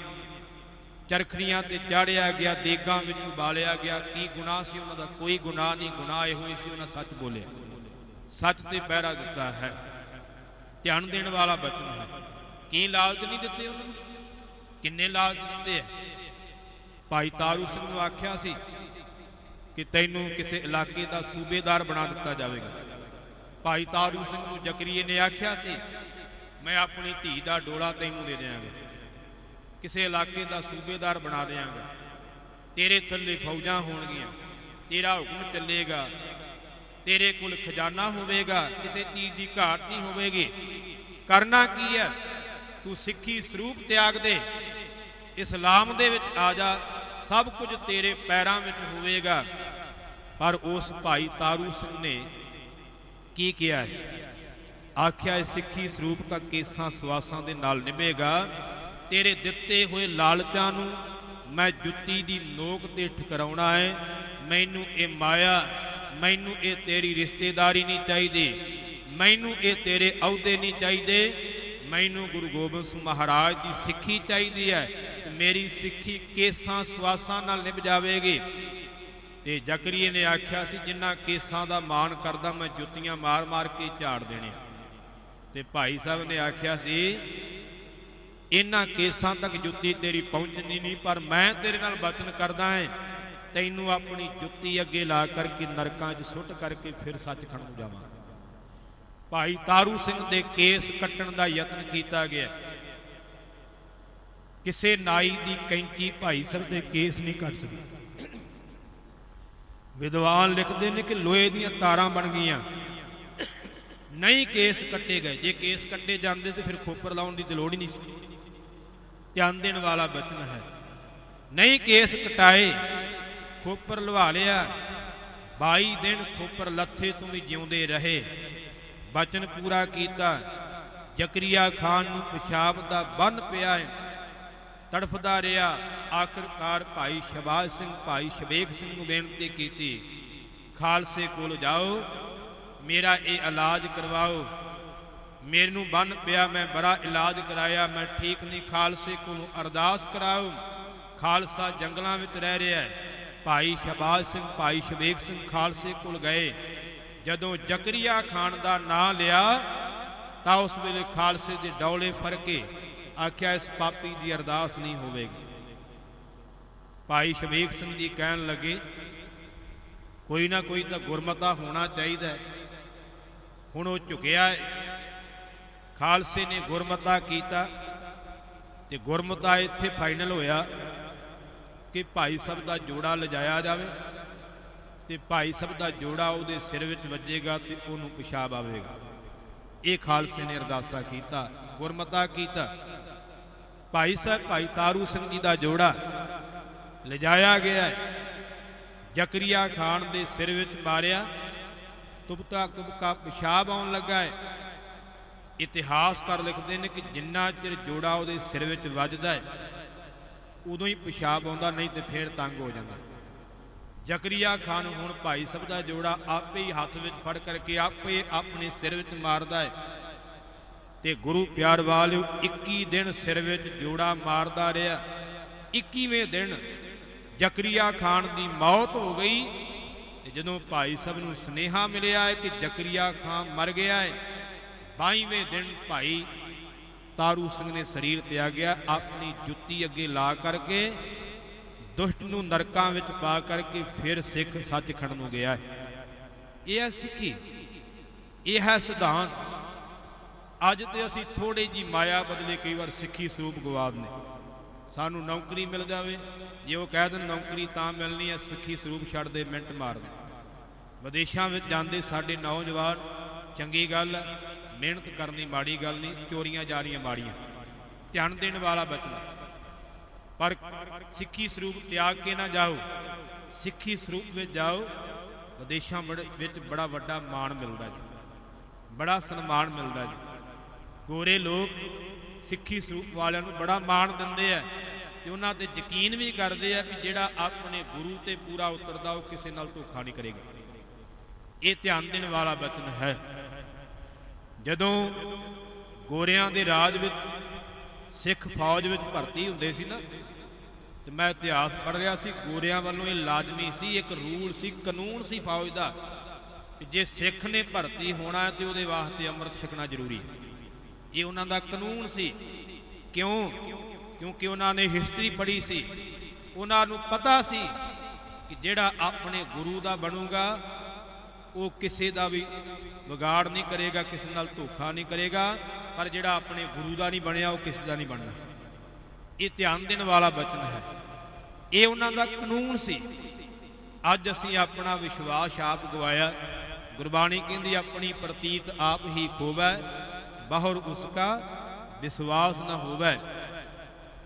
चरखड़ियां ते चाढ़िया गया, देगां विच उबालिया गया। की गुनाह सी उन्हां दा? कोई गुनाह नहीं। गुनाह इहो ही सी उन्हां सच बोलिया, सच ते पहरा दिता है। ध्यान देने वाला बचन है। की लालच नहीं दिते उन्होंने? किन्ने लालच दिते है? भाई तारू सिंह नूं आख्या सी कि तैनूं किसी इलाके का सूबेदार बना दिता जाएगा। भाई तारू सिंह नूं जकरीए ने आख्या सी मैं अपनी धी का डोला तैनूं दे देंगा, किसी इलाके का सूबेदार बना देंगा, तेरे थल्ले फौजां होणगियां, तेरा हुक्म चलेगा, तेरे कोल खजाना होवेगा, किसी चीज़ की घाट नहीं होवेगी। करना की है? तू सिੱਖੀ ਸਰੂਪ त्याग दे, इस्लाम दे विच आ जा, सब कुछ तेरे पैरों में होवेगा। पर उस भाई तारू सिंह ने की किया है? आख्या है सिੱਖੀ ਸਰੂਪ का केसां सवासां दे नाल निभेगा। तेरे दिते हुए लालचां नूं मैं जुत्ती दी नोक ते ठकराउणा है। मैनू ये माया, मैनू ये तेरी रिश्तेदारी नहीं चाहिए, मैनू ये तेरे अहुदे नहीं चाहिए, मैनू गुरु गोबिंद सिंह महाराज की सिੱਖੀ चाहिए है। मेरी सिੱਖੀ केसां सवासां नाल निभ जाएगी। तो जकरीए ने आख्या सी जिन्ना केसां दा मान करदा मैं जुत्तियां मार मार के झाड़ देने। तो भाई साहब ने आख्या सी इन्हां केसां तक जुत्ती तेरी पहुँचनी नहीं, पर मैं तेरे नाल वचन करदा है तैनू अपनी जुत्ती अगे ला करके नरकां च सुट करके फिर सचखंड नूं जावां। भाई तारू सिंह दे केस कट्टण दा यतन किया गया। किसी नाई की कैंची भाई साहब के केस नहीं कट सकी। विद्वान लिखते हैं कि लोहे दीयां तारां बन गईयां, नहीं केस कट्टे गए। जे केस कट्टे जाते तो फिर खोपर लाउण की लोड़ ही नहीं सी। ध्यान देने वाला बचन है। नहीं केस कटाए, खोपर लवा लिया, 22 दिन खोपर लथे तू भी जिउंदे रहे। बचन पूरा किया। जकरिया खान नूं पेशाब दा बन पिया है, तड़फदा रहा। आखिरकार भाई शबाज सिंह भाई शबेक सिंह नूं बेनती की, खालसे कोल जाओ, मेरा ये इलाज करवाओ। मैनू बन पिया, मैं बड़ा इलाज कराया, मैं ठीक नहीं, खालसे को अरदास कराओ। खालसा जंगलों में रह रहा है। भाई शबाज सिंह भाई शबेक सिंह खालसे कोल गए। जदों जकरिया खान का नाम लिया तो उस वेले खालसे के डौले फड़ के आख्या इस पापी की अरदास नहीं होवेगी। भाई शबेक सिंह जी कहन लगे कोई ना कोई तो गुरमता होना चाहिए। हुण वो झुकिया है। खालसे ने गुरमता किया तो गुरमता इत्थे फाइनल होया कि भाई साहब का जोड़ा लिजाया जाए तो भाई साहब का जोड़ा वो सिर में वजेगा तो उन्होंने पेशाब आवेगा। ये खालसे ने अरदासा किया, गुरमता किया। भाई साहब भाई तारू सिंह जी का जोड़ा लिजाया गया है। जकरिया खान के सिर में मारिया, तुबका तुबका पेशाब आउण लगा है। इतिहासकार लिखते हैं कि जिन्ना चिर जोड़ा वो सिर में वजदा है उदों ही पेशाब आता, नहीं तो फिर तंग हो जाता। जकरिया खान हुण भाई साहब का जोड़ा आपे ही हाथ में फड़ करके आपे अपने सिर में मारदा है। तो गुरु प्यार वालिओ 21 दिन सिर में जोड़ा मारदा रहा। 21वें दिन जकरिया खान की मौत हो गई। जदों भाई साहब नूं सुनेहा मिलिया है कि जकरिया खान मर गया है, 22वें दिन भाई तारू सिंह ने शरीर त्यागया। अपनी जुत्ती अगे ला करके दुष्ट नूं नरकां विच पा करके फिर सिख सचखंड नूं गया है। यह है सिੱਖੀ, यह है सिद्धांत। अज तो असी थोड़ी जी माया बदले कई बार सिੱਖੀ ਸਰੂਪ गवा दें। सानू नौकरी मिल जाए, जे वो कह दें नौकरी तां मिलनी है, ਸਿੱਖੀ ਸਰੂਪ छड़ दे मिनट मार दे। विदेशों में जाते साडे नौजवान, चंगी गल है, मेहनत करनी माड़ी गल नहीं, चोरियां जारियां माड़ियां। ध्यान देने वाला बचन, पर ਸਿੱਖੀ ਸਰੂਪ त्याग के ना जाओ, ਸਿੱਖੀ ਸਰੂਪ में जाओ। विदेशों में बड़ा वड्डा मान मिलता जी, बड़ा सन्मान मिलता जी। गोरे लोग ਸਿੱਖੀ ਸਰੂਪ वालों को बड़ा मान देंगे है, तो उन्होंने यकीन भी करते हैं कि जोड़ा अपने गुरु से पूरा उतरता वो किसी नाल धोखा नहीं करेगा। ਇਹ ਧਿਆਨ ਦੇਣ ਵਾਲਾ ਬਚਨ ਹੈ। ਜਦੋਂ ਗੋਰਿਆਂ ਦੇ ਰਾਜ ਵਿੱਚ ਸਿੱਖ ਫੌਜ ਵਿੱਚ ਭਰਤੀ ਹੁੰਦੇ ਸੀ ਨਾ, ਤੇ ਮੈਂ ਇਤਿਹਾਸ ਪੜ੍ਹ ਰਿਹਾ ਸੀ, ਗੋਰਿਆਂ ਵੱਲੋਂ ਇਹ ਲਾਜ਼ਮੀ ਸੀ, ਇੱਕ ਰੂਲ ਸੀ, ਕਾਨੂੰਨ ਸੀ ਫੌਜ ਦਾ, ਕਿ ਜੇ ਸਿੱਖ ਨੇ ਭਰਤੀ ਹੋਣਾ ਹੈ ਤੇ ਉਹਦੇ ਵਾਸਤੇ ਅੰਮ੍ਰਿਤ ਛਕਣਾ ਜ਼ਰੂਰੀ ਹੈ। ਇਹ ਉਹਨਾਂ ਦਾ ਕਾਨੂੰਨ ਸੀ। ਕਿਉਂ? ਕਿਉਂਕਿ ਉਹਨਾਂ ਨੇ ਹਿਸਟਰੀ ਪੜ੍ਹੀ ਸੀ, ਉਹਨਾਂ ਨੂੰ ਪਤਾ ਸੀ ਕਿ ਜਿਹੜਾ ਆਪਣੇ ਗੁਰੂ ਦਾ ਬਣੂਗਾ ਉਹ ਕਿਸੇ ਦਾ ਵੀ ਵਿਗਾੜ ਨਹੀਂ ਕਰੇਗਾ, ਕਿਸੇ ਨਾਲ ਧੋਖਾ ਨਹੀਂ ਕਰੇਗਾ, ਪਰ ਜਿਹੜਾ ਆਪਣੇ ਗੁਰੂ ਦਾ ਨਹੀਂ ਬਣਿਆ ਉਹ ਕਿਸੇ ਦਾ ਨਹੀਂ ਬਣਨਾ। ਇਹ ਧਿਆਨ ਦੇਣ ਵਾਲਾ ਬਚਨ ਹੈ। ਇਹ ਉਹਨਾਂ ਦਾ ਕਾਨੂੰਨ ਸੀ। ਅੱਜ ਅਸੀਂ ਆਪਣਾ ਵਿਸ਼ਵਾਸ ਆਪ ਗਵਾਇਆ। ਗੁਰਬਾਣੀ ਕਹਿੰਦੀ ਆਪਣੀ ਪ੍ਰਤੀਤ ਆਪ ਹੀ ਖੋਵੈ, ਬਾਹਰ ਉਸਕਾ ਵਿਸ਼ਵਾਸ ਨਾ ਹੋਵੈ।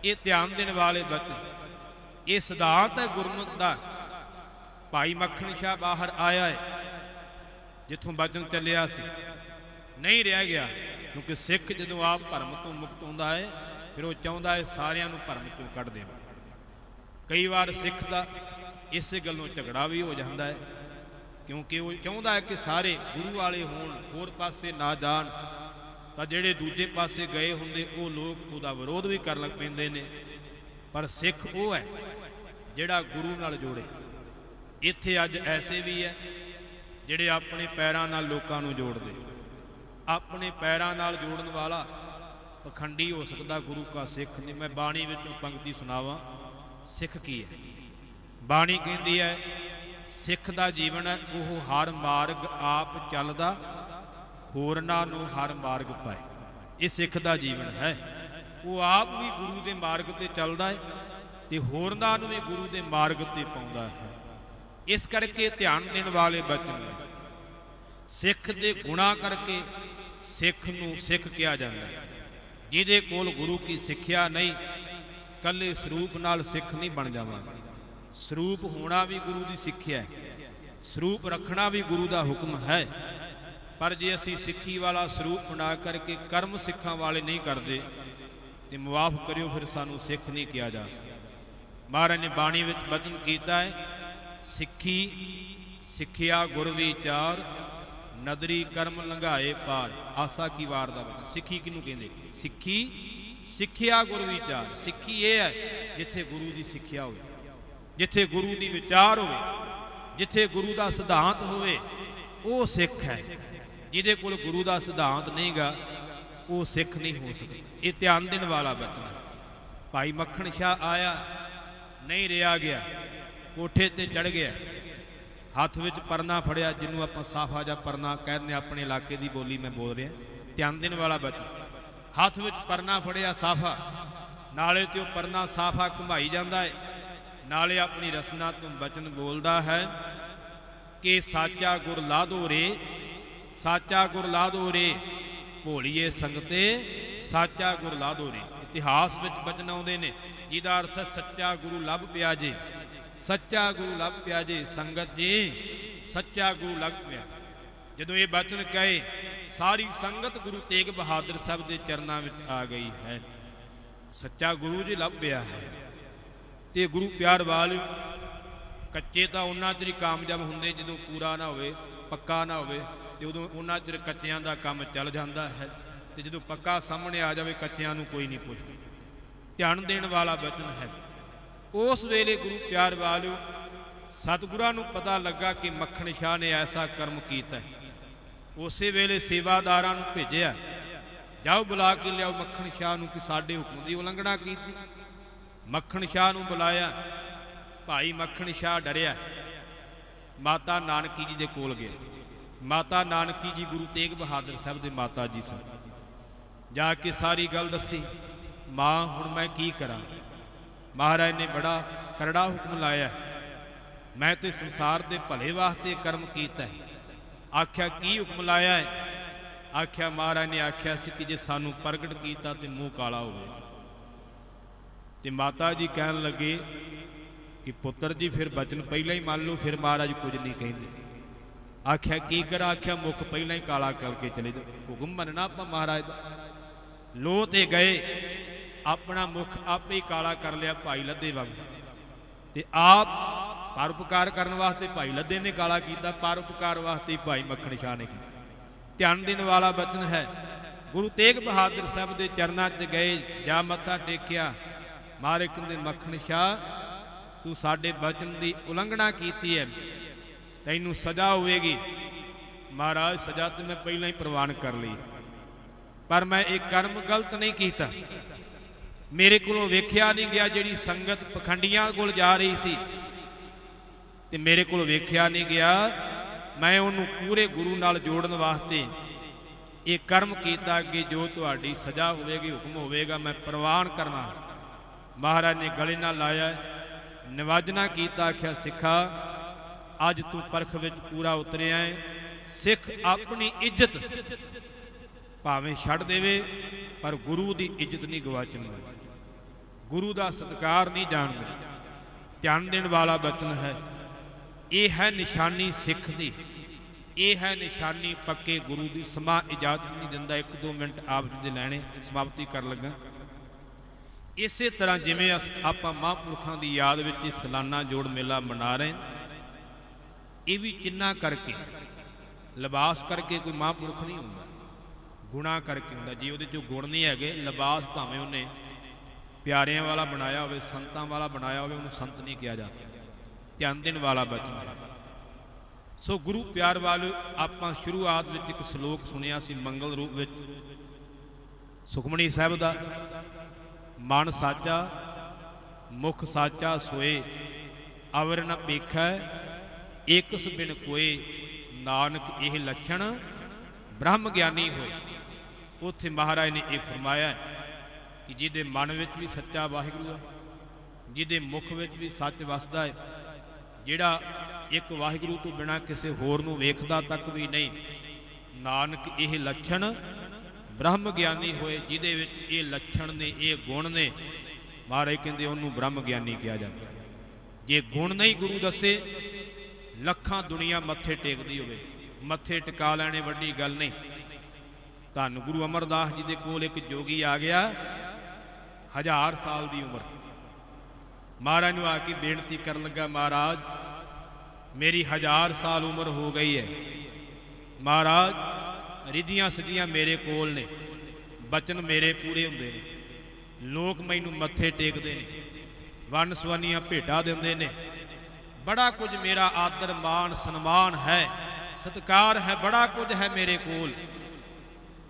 ਇਹ ਧਿਆਨ ਦੇਣ ਵਾਲੇ ਬਚਨ, ਇਹ ਸਿਧਾਂਤ ਹੈ ਗੁਰਮੁਖ ਦਾ। ਭਾਈ ਮੱਖਣ ਸ਼ਾਹ ਬਾਹਰ ਆਇਆ ਹੈ, ਜਿੱਥੋਂ ਬਚਨ ਚੱਲਿਆ ਸੀ, ਨਹੀਂ ਰਹਿ ਗਿਆ। ਕਿਉਂਕਿ ਸਿੱਖ ਜਦੋਂ ਆਪ ਭਰਮ ਤੋਂ ਮੁਕਤ ਹੁੰਦਾ ਹੈ, ਫਿਰ ਉਹ ਚਾਹੁੰਦਾ ਹੈ ਸਾਰਿਆਂ ਨੂੰ ਭਰਮ ਚੋਂ ਕੱਢ ਦੇਣਾ। ਕਈ ਵਾਰ ਸਿੱਖ ਦਾ ਇਸੇ ਗੱਲੋਂ ਝਗੜਾ ਵੀ ਹੋ ਜਾਂਦਾ ਹੈ, ਕਿਉਂਕਿ ਉਹ ਚਾਹੁੰਦਾ ਹੈ ਕਿ ਸਾਰੇ ਗੁਰੂ ਵਾਲੇ ਹੋਣ, ਹੋਰ ਪਾਸੇ ਨਾ ਜਾਣ। ਤਾਂ ਜਿਹੜੇ ਦੂਜੇ ਪਾਸੇ ਗਏ ਹੁੰਦੇ ਉਹ ਲੋਕ ਉਹਦਾ ਵਿਰੋਧ ਵੀ ਕਰਨ ਲੱਗ ਪੈਂਦੇ ਨੇ। ਪਰ ਸਿੱਖ ਉਹ ਹੈ ਜਿਹੜਾ ਗੁਰੂ ਨਾਲ ਜੋੜੇ। ਇੱਥੇ ਅੱਜ ਐਸੇ ਵੀ ਹੈ ਜਿਹੜੇ ਆਪਣੇ ਪੈਰਾਂ ਨਾਲ ਲੋਕਾਂ ਨੂੰ ਜੋੜਦੇ। ਆਪਣੇ ਪੈਰਾਂ ਨਾਲ ਜੋੜਨ ਵਾਲਾ ਪਖੰਡੀ ਹੋ ਸਕਦਾ, ਗੁਰੂ ਕਾ ਸਿੱਖ ਨਹੀਂ। ਮੈਂ ਬਾਣੀ ਵਿੱਚੋਂ ਪੰਕਤੀ ਸੁਣਾਵਾਂ। ਸਿੱਖ ਕੀ ਹੈ? ਬਾਣੀ ਕਹਿੰਦੀ ਹੈ ਸਿੱਖ ਦਾ ਜੀਵਨ ਹੈ ਉਹ ਹਰ ਮਾਰਗ ਆਪ ਚੱਲਦਾ, ਹੋਰਨਾਂ ਨੂੰ ਹਰ ਮਾਰਗ ਪਾਏ। ਇਹ ਸਿੱਖ ਦਾ ਜੀਵਨ ਹੈ। ਉਹ ਆਪ ਵੀ ਗੁਰੂ ਦੇ ਮਾਰਗ ਤੇ ਚੱਲਦਾ ਹੈ ਤੇ ਹੋਰਨਾਂ ਨੂੰ ਵੀ ਗੁਰੂ ਦੇ ਮਾਰਗ ਤੇ ਪਾਉਂਦਾ ਹੈ। ਇਸ ਕਰਕੇ ਧਿਆਨ ਦੇਣ ਵਾਲੇ ਬਚਨ ਨੇ। ਸਿੱਖ ਦੇ ਗੁਣਾਂ ਕਰਕੇ ਸਿੱਖ ਨੂੰ ਸਿੱਖ ਕਿਹਾ ਜਾਂਦਾ ਹੈ। ਜਿਹਦੇ ਕੋਲ ਗੁਰੂ ਕੀ ਸਿੱਖਿਆ ਨਹੀਂ, ਕੱਲੇ ਸਰੂਪ ਨਾਲ ਸਿੱਖ ਨਹੀਂ ਬਣ ਜਾਵਾਂਗੇ। ਸਰੂਪ ਹੋਣਾ ਵੀ ਗੁਰੂ ਦੀ ਸਿੱਖਿਆ ਹੈ, ਸਰੂਪ ਰੱਖਣਾ ਵੀ ਗੁਰੂ ਦਾ ਹੁਕਮ ਹੈ। ਪਰ ਜੇ ਅਸੀਂ ਸਿੱਖੀ ਵਾਲਾ ਸਰੂਪ ਬਣਾ ਕਰਕੇ ਕਰਮ ਸਿੱਖਾਂ ਵਾਲੇ ਨਹੀਂ ਕਰਦੇ ਤੇ ਮੁਆਫ ਕਰਿਓ, ਫਿਰ ਸਾਨੂੰ ਸਿੱਖ ਨਹੀਂ ਕਿਹਾ ਜਾ ਸਕਦਾ। ਮਹਾਰਾਜ ਨੇ ਬਾਣੀ ਵਿੱਚ ਬਚਨ ਕੀਤਾ ਹੈ, ਸਿੱਖੀ ਸਿੱਖਿਆ ਗੁਰ ਵਿਚਾਰ, ਨਦਰੀ ਕਰਮ ਲੰਘਾਏ ਪਾਰ। ਆਸਾ ਕੀ ਵਾਰ ਦਾ ਬਚਨ। ਸਿੱਖੀ ਕਿਹਨੂੰ ਕਹਿੰਦੇ? ਸਿੱਖੀ ਸਿੱਖਿਆ ਗੁਰ ਵਿਚਾਰ। ਸਿੱਖੀ ਇਹ ਹੈ ਜਿੱਥੇ ਗੁਰੂ ਦੀ ਸਿੱਖਿਆ ਹੋਵੇ, ਜਿੱਥੇ ਗੁਰੂ ਦੀ ਵਿਚਾਰ ਹੋਵੇ, ਜਿੱਥੇ ਗੁਰੂ ਦਾ ਸਿਧਾਂਤ ਹੋਵੇ, ਉਹ ਸਿੱਖ ਹੈ। ਜਿਹਦੇ ਕੋਲ ਗੁਰੂ ਦਾ ਸਿਧਾਂਤ ਨਹੀਂਗਾ ਉਹ ਸਿੱਖ ਨਹੀਂ ਹੋ ਸਕਦਾ। ਇਹ ਧਿਆਨ ਦੇਣ ਵਾਲਾ ਬਚਨ ਹੈ। ਭਾਈ ਮੱਖਣ ਸ਼ਾਹ ਆਇਆ, ਨਹੀਂ ਰਿਹਾ ਗਿਆ, ਕੋਠੇ ਤੇ ਚੜ ਗਿਆ, ਹੱਥ ਵਿੱਚ ਪਰਨਾ ਫੜਿਆ, ਜਿਹਨੂੰ ਆਪਾਂ ਸਾਫਾ ਜਾਂ ਪਰਨਾ ਕਹਿੰਦੇ, ਆਪਣੇ ਇਲਾਕੇ ਦੀ ਬੋਲੀ ਮੈਂ ਬੋਲ ਰਿਹਾ। ਧਿਆਨ ਦੇਣ ਵਾਲਾ ਬਚਨ। ਹੱਥ ਵਿੱਚ ਪਰਨਾ ਫੜਿਆ ਸਾਫਾ, ਨਾਲੇ ਤੇ ਉਹ ਪਰਨਾ ਸਾਫਾ ਘੁਮਾਈ ਜਾਂਦਾ ਹੈ, ਨਾਲੇ ਆਪਣੀ ਰਸਨਾ ਤੋਂ ਬਚਨ ਬੋਲਦਾ ਹੈ ਕਿ ਸਾਚਾ ਗੁਰ ਲਾਦੋ ਰੇ, ਸਾਚਾ ਗੁਰ ਲਾਦੋ ਰੇ, ਭੋਲੀਏ ਸੰਗਤੇ ਸਾਚਾ ਗੁਰ ਲਾਦੋ ਰੇ। ਇਤਿਹਾਸ ਵਿੱਚ ਬਚਨ ਆਉਂਦੇ ਨੇ ਜਿਹਦਾ ਅਰਥ ਸੱਚਾ ਗੁਰੂ ਲੱਭ ਪਿਆ ਜੇ, ਸੱਚਾ ਗੁਰੂ ਲੱਭ ਪਿਆ ਜੇ, ਸੰਗਤ ਜੀ ਸੱਚਾ ਗੁਰੂ ਲੱਭ ਪਿਆ। ਜਦੋਂ ਇਹ ਬਚਨ ਕਹੇ, ਸਾਰੀ ਸੰਗਤ ਗੁਰੂ ਤੇਗ ਬਹਾਦਰ ਸਾਹਿਬ ਦੇ ਚਰਨਾਂ ਵਿੱਚ ਆ ਗਈ ਹੈ। ਸੱਚਾ ਗੁਰੂ ਜੀ ਲੱਭ ਪਿਆ ਹੈ। ਤੇ ਗੁਰੂ ਪਿਆਰ ਵਾਲਿਓ, ਕੱਚੇ ਤਾਂ ਉਹਨਾਂ ਚਿਰ ਹੀ ਕਾਮਯਾਬ ਹੁੰਦੇ ਜਦੋਂ ਪੂਰਾ ਨਾ ਹੋਵੇ, ਪੱਕਾ ਨਾ ਹੋਵੇ, ਤੇ ਉਦੋਂ ਉਹਨਾਂ ਚਿਰ ਕੱਚਿਆਂ ਦਾ ਕੰਮ ਚੱਲ ਜਾਂਦਾ ਹੈ। ਤੇ ਜਦੋਂ ਪੱਕਾ ਸਾਹਮਣੇ ਆ ਜਾਵੇ, ਕੱਚਿਆਂ ਨੂੰ ਕੋਈ ਨਹੀਂ ਪੁੱਛਦਾ। ਧਿਆਨ ਦੇਣ ਵਾਲਾ ਬਚਨ ਹੈ। ਉਸ ਵੇਲੇ ਗੁਰੂ ਪਿਆਰ ਵਾਲਿਓ, ਸਤਿਗੁਰਾਂ ਨੂੰ ਪਤਾ ਲੱਗਾ ਕਿ ਮੱਖਣ ਸ਼ਾਹ ਨੇ ਐਸਾ ਕਰਮ ਕੀਤਾ। ਉਸੇ ਵੇਲੇ ਸੇਵਾਦਾਰਾਂ ਨੂੰ ਭੇਜਿਆ, ਜਾਓ ਬੁਲਾ ਕੇ ਲਿਆਓ ਮੱਖਣ ਸ਼ਾਹ ਨੂੰ ਕਿ ਸਾਡੇ ਹੁਕਮ ਦੀ ਉਲੰਘਣਾ ਕੀਤੀ। ਮੱਖਣ ਸ਼ਾਹ ਨੂੰ ਬੁਲਾਇਆ। ਭਾਈ ਮੱਖਣ ਸ਼ਾਹ ਡਰਿਆ, ਮਾਤਾ ਨਾਨਕੀ ਜੀ ਦੇ ਕੋਲ ਗਿਆ। ਮਾਤਾ ਨਾਨਕੀ ਜੀ ਗੁਰੂ ਤੇਗ ਬਹਾਦਰ ਸਾਹਿਬ ਦੇ ਮਾਤਾ ਜੀ ਸਨ। ਜਾ ਕੇ ਸਾਰੀ ਗੱਲ ਦੱਸੀ। ਮਾਂ ਹੁਣ ਮੈਂ ਕੀ ਕਰਾਂ? ਮਹਾਰਾਜ ਨੇ ਬੜਾ ਕਰੜਾ ਹੁਕਮ ਲਾਇਆ, ਮੈਂ ਤੇ ਸੰਸਾਰ ਦੇ ਭਲੇ ਵਾਸਤੇ ਕਰਮ ਕੀਤਾ। ਆਖਿਆ ਕੀ ਹੁਕਮ ਲਾਇਆ ਹੈ? ਆਖਿਆ ਮਹਾਰਾਜ ਨੇ ਆਖਿਆ ਸੀ ਕਿ ਜੇ ਸਾਨੂੰ ਪ੍ਰਗਟ ਕੀਤਾ ਤੇ ਮੂੰਹ ਕਾਲਾ ਹੋਵੇ। ਤੇ ਮਾਤਾ ਜੀ ਕਹਿਣ ਲੱਗੇ ਕਿ ਪੁੱਤਰ ਜੀ ਫਿਰ ਬਚਨ ਪਹਿਲਾਂ ਹੀ ਮੰਨ ਲਓ, ਫਿਰ ਮਹਾਰਾਜ ਕੁਝ ਨਹੀਂ ਕਹਿੰਦੇ। ਆਖਿਆ ਕੀ ਕਰਾਂ? ਆਖਿਆ ਮੁਖ ਪਹਿਲਾਂ ਹੀ ਕਾਲਾ ਕਰਕੇ ਚਲੇ ਜਾਓ। ਹੁਕਮ ਮੰਨਣਾ ਆਪਾਂ ਮਹਾਰਾਜ ਦਾ। ਲੋਹ ਤੇ ਗਏ, ਆਪਣਾ ਮੁਖ ਆਪੇ ਹੀ ਕਾਲਾ ਕਰ ਲਿਆ ਭਾਈ ਲੱਦੇ ਵਾਂਗ, ਤੇ ਆਪ ਪਰਉਪਕਾਰ ਕਰਨ ਵਾਸਤੇ ਭਾਈ ਲੱਦੇ ਨੇ ਕਾਲਾ ਕੀਤਾ, ਪਰਉਪਕਾਰ ਵਾਸਤੇ ਭਾਈ ਮੱਖਣ ਸ਼ਾਹ ਨੇ ਕੀਤਾ। ਧਿਆਨ ਦੇਣ ਵਾਲਾ ਬਚਨ ਹੈ। ਗੁਰੂ ਤੇਗ ਬਹਾਦਰ ਸਾਹਿਬ ਦੇ ਚਰਨਾਂ 'ਚ ਗਏ, ਜਾ ਮੱਥਾ ਟੇਕਿਆ। ਮਹਾਰਾਜ ਕਹਿੰਦੇ ਮੱਖਣ ਸ਼ਾਹ ਤੂੰ ਸਾਡੇ ਬਚਨ ਦੀ ਉਲੰਘਣਾ ਕੀਤੀ ਹੈ, ਤੈਨੂੰ ਸਜ਼ਾ ਹੋਵੇਗੀ। ਮਹਾਰਾਜ ਸਜ਼ਾ ਤੇ ਮੈਂ ਪਹਿਲਾਂ ਹੀ ਪ੍ਰਵਾਨ ਕਰ ਲਈ, ਪਰ ਮੈਂ ਇਹ ਕਰਮ ਗਲਤ ਨਹੀਂ ਕੀਤਾ। ਮੇਰੇ ਕੋਲੋਂ ਵੇਖਿਆ ਨਹੀਂ ਗਿਆ, ਜਿਹੜੀ ਸੰਗਤ ਪਖੰਡੀਆਂ ਕੋਲ ਜਾ ਰਹੀ ਸੀ ਤੇ ਮੇਰੇ ਕੋਲ ਵੇਖਿਆ ਨਹੀਂ ਗਿਆ, ਮੈਂ ਉਹਨੂੰ ਪੂਰੇ ਗੁਰੂ ਨਾਲ ਜੋੜਨ ਵਾਸਤੇ ਇਹ ਕਰਮ ਕੀਤਾ ਕਿ ਜੋ ਤੁਹਾਡੀ ਸਜ਼ਾ ਹੋਵੇਗੀ, ਹੁਕਮ ਹੋਵੇਗਾ, ਮੈਂ ਪ੍ਰਵਾਨ ਕਰਨਾ। ਮਹਾਰਾਜ ਨੇ ਗਲੇ ਨਾਲ ਲਾਇਆ, ਨਿਵਾਜਣਾ ਕੀਤਾ, ਆਖਿਆ ਸਿੱਖਾ ਅੱਜ ਤੂੰ ਪਰਖ ਵਿੱਚ ਪੂਰਾ ਉਤਰਿਆ ਹੈ। ਸਿੱਖ ਆਪਣੀ ਇੱਜ਼ਤ ਭਾਵੇਂ ਛੱਡ ਦੇਵੇ ਪਰ ਗੁਰੂ ਦੀ ਇੱਜ਼ਤ ਨਹੀਂ ਗਵਾਚਣ, ਗੁਰੂ ਦਾ ਸਤਿਕਾਰ ਨਹੀਂ ਜਾਣਦੇ। ਧਿਆਨ ਦੇਣ ਵਾਲਾ ਬਚਨ ਹੈ। ਇਹ ਹੈ ਨਿਸ਼ਾਨੀ ਸਿੱਖ ਦੀ, ਇਹ ਹੈ ਨਿਸ਼ਾਨੀ ਪੱਕੇ ਗੁਰੂ ਦੀ। ਸਮਾਂ ਇਜਾਜ਼ਤ ਨਹੀਂ ਦਿੰਦਾ, 1-2 ਮਿੰਟ ਆਪ ਜੀ ਦੇ ਲੈਣੇ, ਸਮਾਪਤੀ ਕਰਨ ਲੱਗਾ। ਇਸੇ ਤਰ੍ਹਾਂ ਜਿਵੇਂ ਆਪਾਂ ਮਹਾਂਪੁਰਖਾਂ ਦੀ ਯਾਦ ਵਿੱਚ ਇਹ ਸਾਲਾਨਾ ਜੋੜ ਮੇਲਾ ਮਨਾ ਰਹੇ, ਇਹ ਵੀ ਚਿੰਨ੍ਹਾਂ ਕਰਕੇ, ਲਿਬਾਸ ਕਰਕੇ ਕੋਈ ਮਹਾਂਪੁਰਖ ਨਹੀਂ ਹੁੰਦਾ, ਗੁਣਾ ਕਰਕੇ ਹੁੰਦਾ। ਜੇ ਉਹਦੇ 'ਚੋਂ ਗੁਣ ਨਹੀਂ ਹੈਗੇ, ਲਿਬਾਸ ਭਾਵੇਂ ਉਹਨੇ ਪਿਆਰਿਆਂ ਵਾਲਾ ਬਣਾਇਆ ਹੋਵੇ, ਸੰਤਾਂ ਵਾਲਾ ਬਣਾਇਆ ਹੋਵੇ, ਉਹਨੂੰ ਸੰਤ ਨਹੀਂ ਕਿਹਾ ਜਾ ਸਕਦਾ। ਧਿਆਨ ਦੇਣ ਵਾਲਾ ਬਚਨ ਹੈ। ਸੋ ਗੁਰੂ ਪਿਆਰ ਵਾਲੇ, ਆਪਾਂ ਸ਼ੁਰੂਆਤ ਵਿੱਚ ਇੱਕ ਸ਼ਲੋਕ ਸੁਣਿਆ ਸੀ ਮੰਗਲ ਰੂਪ ਵਿੱਚ, ਸੁਖਮਣੀ ਸਾਹਿਬ ਦਾ, ਮਨ ਸਾਚਾ ਮੁਖ ਸਾਚਾ ਸੋਏ, ਅਵਰ ਨ ਪੇਖੈ ਏਕਸ ਬਿਨ ਕੋਏ, ਨਾਨਕ ਇਹ ਲੱਛਣ ਬ੍ਰਹਮ ਗਿਆਨੀ ਹੋਏ। ਉੱਥੇ ਮਹਾਰਾਜ ਨੇ ਇਹ ਫਰਮਾਇਆ ਕਿ ਜਿਹਦੇ ਮਨ ਵਿੱਚ ਵੀ ਸੱਚਾ ਵਾਹਿਗੁਰੂ ਹੈ, ਜਿਹਦੇ ਮੁਖ ਵਿੱਚ ਵੀ ਸੱਚ ਵਸਦਾ ਹੈ, ਜਿਹੜਾ ਇੱਕ ਵਾਹਿਗੁਰੂ ਤੋਂ ਬਿਨਾਂ ਕਿਸੇ ਹੋਰ ਨੂੰ ਵੇਖਦਾ ਤੱਕ ਵੀ ਨਹੀਂ, ਨਾਨਕ ਇਹ ਲੱਛਣ ਬ੍ਰਹਮ ਗਿਆਨੀ ਹੋਏ। ਜਿਹਦੇ ਵਿੱਚ ਇਹ ਲੱਛਣ ਨੇ, ਇਹ ਗੁਣ ਨੇ, ਮਹਾਰਾਜ ਕਹਿੰਦੇ ਉਹਨੂੰ ਬ੍ਰਹਮ ਗਿਆਨੀ ਕਿਹਾ ਜਾਂਦਾ। ਜੇ ਗੁਣ ਨਹੀਂ ਗੁਰੂ ਦੱਸੇ, ਲੱਖਾਂ ਦੁਨੀਆ ਮੱਥੇ ਟੇਕਦੀ ਹੋਵੇ, ਮੱਥੇ ਟਿਕਾ ਲੈਣੇ ਵੱਡੀ ਗੱਲ ਨਹੀਂ। ਧੰਨ ਗੁਰੂ ਅਮਰਦਾਸ ਜੀ ਦੇ ਕੋਲ ਇੱਕ ਜੋਗੀ ਆ ਗਿਆ, 1000 ਸਾਲ ਦੀ ਉਮਰ। ਮਹਾਰਾਜ ਨੂੰ ਆ ਕੇ ਬੇਨਤੀ ਕਰਨ ਲੱਗਾ, ਮਹਾਰਾਜ ਮੇਰੀ 1000 ਸਾਲ ਉਮਰ ਹੋ ਗਈ ਹੈ, ਮਹਾਰਾਜ ਰਿੱਧੀਆਂ ਸਿੱਧੀਆਂ ਮੇਰੇ ਕੋਲ ਨੇ, ਬਚਨ ਮੇਰੇ ਪੂਰੇ ਹੁੰਦੇ ਨੇ, ਲੋਕ ਮੈਨੂੰ ਮੱਥੇ ਟੇਕਦੇ ਨੇ, ਵੰਨ ਸਵੰਨੀਆਂ ਭੇਟਾਂ ਦਿੰਦੇ ਨੇ, ਬੜਾ ਕੁਝ ਮੇਰਾ ਆਦਰ ਮਾਣ ਸਨਮਾਨ ਹੈ, ਸਤਿਕਾਰ ਹੈ, ਬੜਾ ਕੁਝ ਹੈ ਮੇਰੇ ਕੋਲ,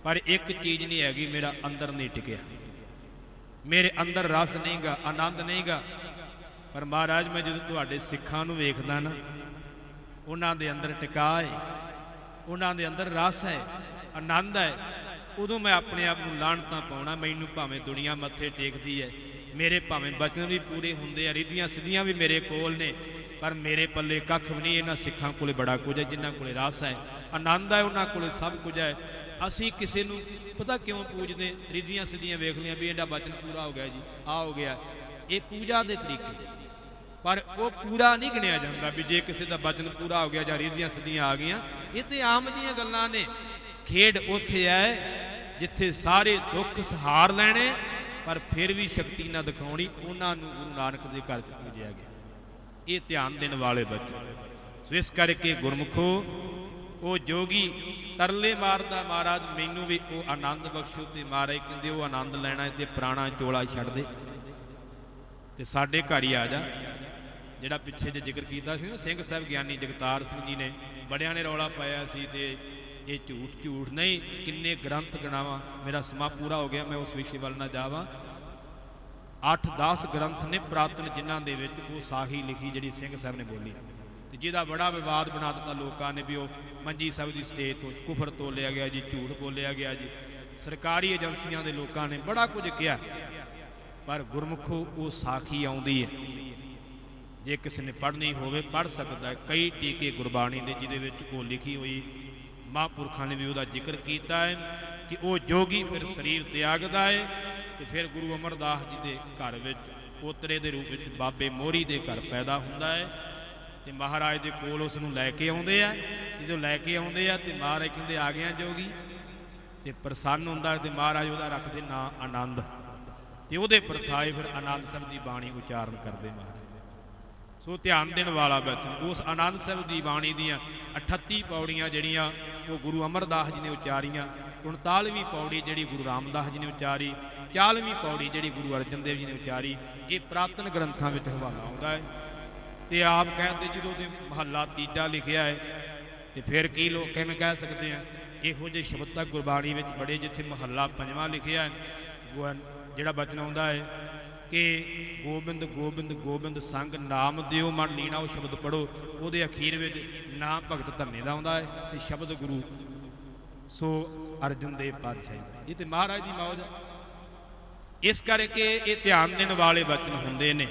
ਪਰ ਇੱਕ ਚੀਜ਼ ਨਹੀਂ ਹੈਗੀ, ਮੇਰਾ ਅੰਦਰ ਨਹੀਂ ਟਿਕਿਆ, ਮੇਰੇ ਅੰਦਰ ਰਸ ਨਹੀਂਗਾ, ਆਨੰਦ ਨਹੀਂਗਾ। ਪਰ ਮਹਾਰਾਜ ਮੈਂ ਜਦੋਂ ਤੁਹਾਡੇ ਸਿੱਖਾਂ ਨੂੰ ਵੇਖਦਾ ਨਾ, ਉਹਨਾਂ ਦੇ ਅੰਦਰ ਟਿਕਾ ਹੈ, ਉਹਨਾਂ ਦੇ ਅੰਦਰ ਰਸ ਹੈ, ਆਨੰਦ ਹੈ, ਉਦੋਂ ਮੈਂ ਆਪਣੇ ਆਪ ਨੂੰ ਲਾਹਣਤਾਂ ਪਾਉਣਾ। ਮੈਨੂੰ ਭਾਵੇਂ ਦੁਨੀਆ ਮੱਥੇ ਟੇਕਦੀ ਹੈ, ਮੇਰੇ ਭਾਵੇਂ ਬਚਨ ਵੀ ਪੂਰੇ ਹੁੰਦੇ ਆ, ਰਿੱਧੀਆਂ ਸਿੱਧੀਆਂ ਵੀ ਮੇਰੇ ਕੋਲ ਨੇ, ਪਰ ਮੇਰੇ ਪੱਲੇ ਕੱਖ ਵੀ ਨਹੀਂ। ਇਹਨਾਂ ਸਿੱਖਾਂ ਕੋਲੇ ਬੜਾ ਕੁਝ ਹੈ, ਜਿਨ੍ਹਾਂ ਕੋਲੇ ਰਸ ਹੈ, ਆਨੰਦ ਹੈ, ਉਹਨਾਂ ਕੋਲੇ ਸਭ ਕੁਝ ਹੈ। ਅਸੀਂ ਕਿਸੇ ਨੂੰ ਪਤਾ ਕਿਉਂ ਪੂਜਦੇ, ਰਿੱਧੀਆਂ ਸਿੱਧੀਆਂ ਵੇਖ ਲਿਆ ਵੀ ਇਹਦਾ ਬਚਨ ਪੂਰਾ ਹੋ ਗਿਆ ਜੀ, ਆ ਹੋ ਗਿਆ, ਇਹ ਪੂਜਾ ਦੇ ਤਰੀਕੇ, ਪਰ ਉਹ ਪੂਰਾ ਨਹੀਂ ਗਿਣਿਆ ਜਾਂਦਾ ਵੀ ਜੇ ਕਿਸੇ ਦਾ ਬਚਨ ਪੂਰਾ ਹੋ ਗਿਆ ਜਾਂ ਰਿੱਧੀਆਂ ਸਿੱਧੀਆਂ ਆ ਗਈਆਂ। ਇਹ ਤੇ ਆਮ ਜੀਆਂ ਗੱਲਾਂ ਨੇ। ਖੇਡ ਉੱਥੇ ਹੈ ਜਿੱਥੇ ਸਾਰੇ ਦੁੱਖ ਸਹਾਰ ਲੈਣੇ, ਪਰ ਫਿਰ ਵੀ ਸ਼ਕਤੀ ਨਾ ਦਿਖਾਉਣੀ, ਉਹਨਾਂ ਨੂੰ ਗੁਰੂ ਨਾਨਕ ਦੇ ਘਰ 'ਚ ਪੂਜਿਆ ਗਿਆ। ਇਹ ਧਿਆਨ ਦੇਣ ਵਾਲੇ ਬੱਚੇ। ਸੋ ਇਸ ਕਰਕੇ ਗੁਰਮੁਖੋ, ਉਹ ਜੋਗੀ ਤਰਲੇ ਮਾਰਦਾ, ਮਹਾਰਾਜ ਮੈਨੂੰ ਵੀ ਉਹ ਆਨੰਦ ਬਖਸ਼ੋ, ਤੇ ਮਹਾਰਾਜ ਕਹਿੰਦੇ ਉਹ ਆਨੰਦ ਲੈਣਾ ਤੇ ਪੁਰਾਣਾ ਚੋਲਾ ਛੱਡ ਦੇ ਤੇ ਸਾਡੇ ਘਰ ਹੀ ਆ ਜਾ। ਜਿਹੜਾ ਪਿੱਛੇ ਜੇ ਜ਼ਿਕਰ ਕੀਤਾ ਸੀ ਨਾ, ਸਿੰਘ ਸਾਹਿਬ ਗਿਆਨੀ ਜਗਤਾਰ ਸਿੰਘ ਜੀ ਨੇ, ਬੜਿਆਂ ਨੇ ਰੌਲਾ ਪਾਇਆ ਸੀ, ਤੇ ਇਹ ਝੂਠ ਨਹੀਂ, ਕਿੰਨੇ ਗ੍ਰੰਥ ਗਣਾਵਾਂ, ਮੇਰਾ ਸਮਾਂ ਪੂਰਾ ਹੋ ਗਿਆ, ਮੈਂ ਉਸ ਵਿਸ਼ੇ ਵੱਲ ਨਾ ਜਾਵਾਂ। 8-10 ਗ੍ਰੰਥ ਨੇ ਪ੍ਰਾਤਨ, ਜਿਨ੍ਹਾਂ ਦੇ ਵਿੱਚ ਉਹ ਸਾਹੀ ਲਿਖੀ ਜਿਹੜੀ ਸਿੰਘ ਸਾਹਿਬ ਨੇ ਬੋਲੀ, ਤੇ ਜਿਹਦਾ ਬੜਾ ਵਿਵਾਦ ਬਣਾ ਦਿੱਤਾ ਲੋਕਾਂ ਨੇ ਵੀ ਉਹ ਮੰਜੀ ਸਾਹਿਬ ਦੀ ਸਟੇਜ ਤੋਂ ਕੁਫਰ ਤੋਲਿਆ ਗਿਆ ਜੀ, ਝੂਠ ਬੋਲਿਆ ਗਿਆ ਜੀ, ਸਰਕਾਰੀ ਏਜੰਸੀਆਂ ਦੇ ਲੋਕਾਂ ਨੇ ਬੜਾ ਕੁਝ ਕਿਹਾ। ਪਰ ਗੁਰਮੁਖੋ, ਉਹ ਸਾਖੀ ਆਉਂਦੀ ਹੈ, ਜੇ ਕਿਸੇ ਨੇ ਪੜ੍ਹਨੀ ਹੋਵੇ ਪੜ੍ਹ ਸਕਦਾ ਹੈ। ਕਈ ਟੀਕੇ ਗੁਰਬਾਣੀ ਦੇ ਜਿਹਦੇ ਵਿੱਚ ਉਹ ਲਿਖੀ ਹੋਈ, ਮਹਾਂਪੁਰਖਾਂ ਨੇ ਵੀ ਉਹਦਾ ਜ਼ਿਕਰ ਕੀਤਾ ਹੈ ਕਿ ਉਹ ਜੋਗੀ ਫਿਰ ਸਰੀਰ ਤਿਆਗਦਾ ਹੈ ਤੇ ਫਿਰ ਗੁਰੂ ਅਮਰਦਾਸ ਜੀ ਦੇ ਘਰ ਵਿੱਚ ਪੋਤਰੇ ਦੇ ਰੂਪ ਵਿੱਚ ਬਾਬੇ ਮੋਹਰੀ ਦੇ ਘਰ ਪੈਦਾ ਹੁੰਦਾ ਹੈ, ਤੇ ਮਹਾਰਾਜ ਦੇ ਕੋਲ ਉਸ ਨੂੰ ਲੈ ਕੇ ਆਉਂਦੇ ਆ। ਜਦੋਂ ਲੈ ਕੇ ਆਉਂਦੇ ਆ ਤੇ ਮਹਾਰਾਜ ਕਹਿੰਦੇ ਆ ਗਿਆ ਜੋਗੀ, ਤੇ ਪ੍ਰਸੰਨ ਹੁੰਦਾ, ਤੇ ਮਹਾਰਾਜ ਉਹਦਾ ਰੱਖਦੇ ਨਾਂ ਆਨੰਦ, ਤੇ ਉਹਦੇ ਪ੍ਰਥਾਏ ਫਿਰ ਆਨੰਦ ਸਾਹਿਬ ਦੀ ਬਾਣੀ ਉਚਾਰਨ ਕਰਦੇ ਮਹਾਰਾਜ। ਸੋ ਧਿਆਨ ਦੇਣ ਵਾਲਾ ਬਚਨ। ਉਸ ਆਨੰਦ ਸਾਹਿਬ ਦੀ ਬਾਣੀ ਦੀਆਂ 38 ਪੌੜੀਆਂ ਜਿਹੜੀਆਂ ਉਹ ਗੁਰੂ ਅਮਰਦਾਸ ਜੀ ਨੇ ਉਚਾਰੀਆਂ, 39ਵੀਂ ਪੌੜੀ ਜਿਹੜੀ ਗੁਰੂ ਰਾਮਦਾਸ ਜੀ ਨੇ ਉਚਾਰੀ, 40ਵੀਂ ਪੌੜੀ ਜਿਹੜੀ ਗੁਰੂ ਅਰਜਨ ਦੇਵ ਜੀ ਨੇ ਉਚਾਰੀ। ਇਹ ਪ੍ਰਾਤਨ ਗ੍ਰੰਥਾਂ ਵਿੱਚ ਹਵਾਲਾ ਆਉਂਦਾ ਹੈ। ਤੇ ਆਪ ਕਹਿੰਦੇ ਜਦੋਂ ਤੇ ਮਹੱਲਾ ਤੀਜਾ ਲਿਖਿਆ ਹੈ ਤੇ ਫਿਰ ਕੀ ਲੋਕ ਕਿਵੇਂ ਕਹਿ ਸਕਦੇ ਆ? ਇਹੋ ਜਿਹੇ ਸ਼ਬਦ ਤਾਂ ਗੁਰਬਾਣੀ ਵਿੱਚ ਬੜੇ, ਜਿੱਥੇ ਮਹੱਲਾ ਪੰਜਵਾਂ ਲਿਖਿਆ ਹੈ ਜਿਹੜਾ ਬਚਨ ਆਉਂਦਾ ਹੈ ਕਿ ਗੋਬਿੰਦ ਗੋਬਿੰਦ ਗੋਬਿੰਦ ਸੰਗ ਨਾਮ ਦਿਓ ਮਨ ਲੀਣਾ, ਉਹ ਸ਼ਬਦ ਪੜ੍ਹੋ, ਉਹਦੇ ਅਖੀਰ ਵਿੱਚ ਨਾਮ ਭਗਤ ਧੰਨੇ ਦਾ ਆਉਂਦਾ ਹੈ ਤੇ ਸ਼ਬਦ ਗੁਰੂ ਸੋ ਅਰਜਨ ਦੇਵ ਪਾਤਸ਼ਾਹੀ ਦਾ। ਇਹ ਤੇ ਮਹਾਰਾਜ ਦੀ ਮੌਜ ਹੈ। ਇਸ ਕਰਕੇ ਇਹ ਧਿਆਨ ਦੇਣ ਵਾਲੇ ਬਚਨ ਹੁੰਦੇ ਨੇ।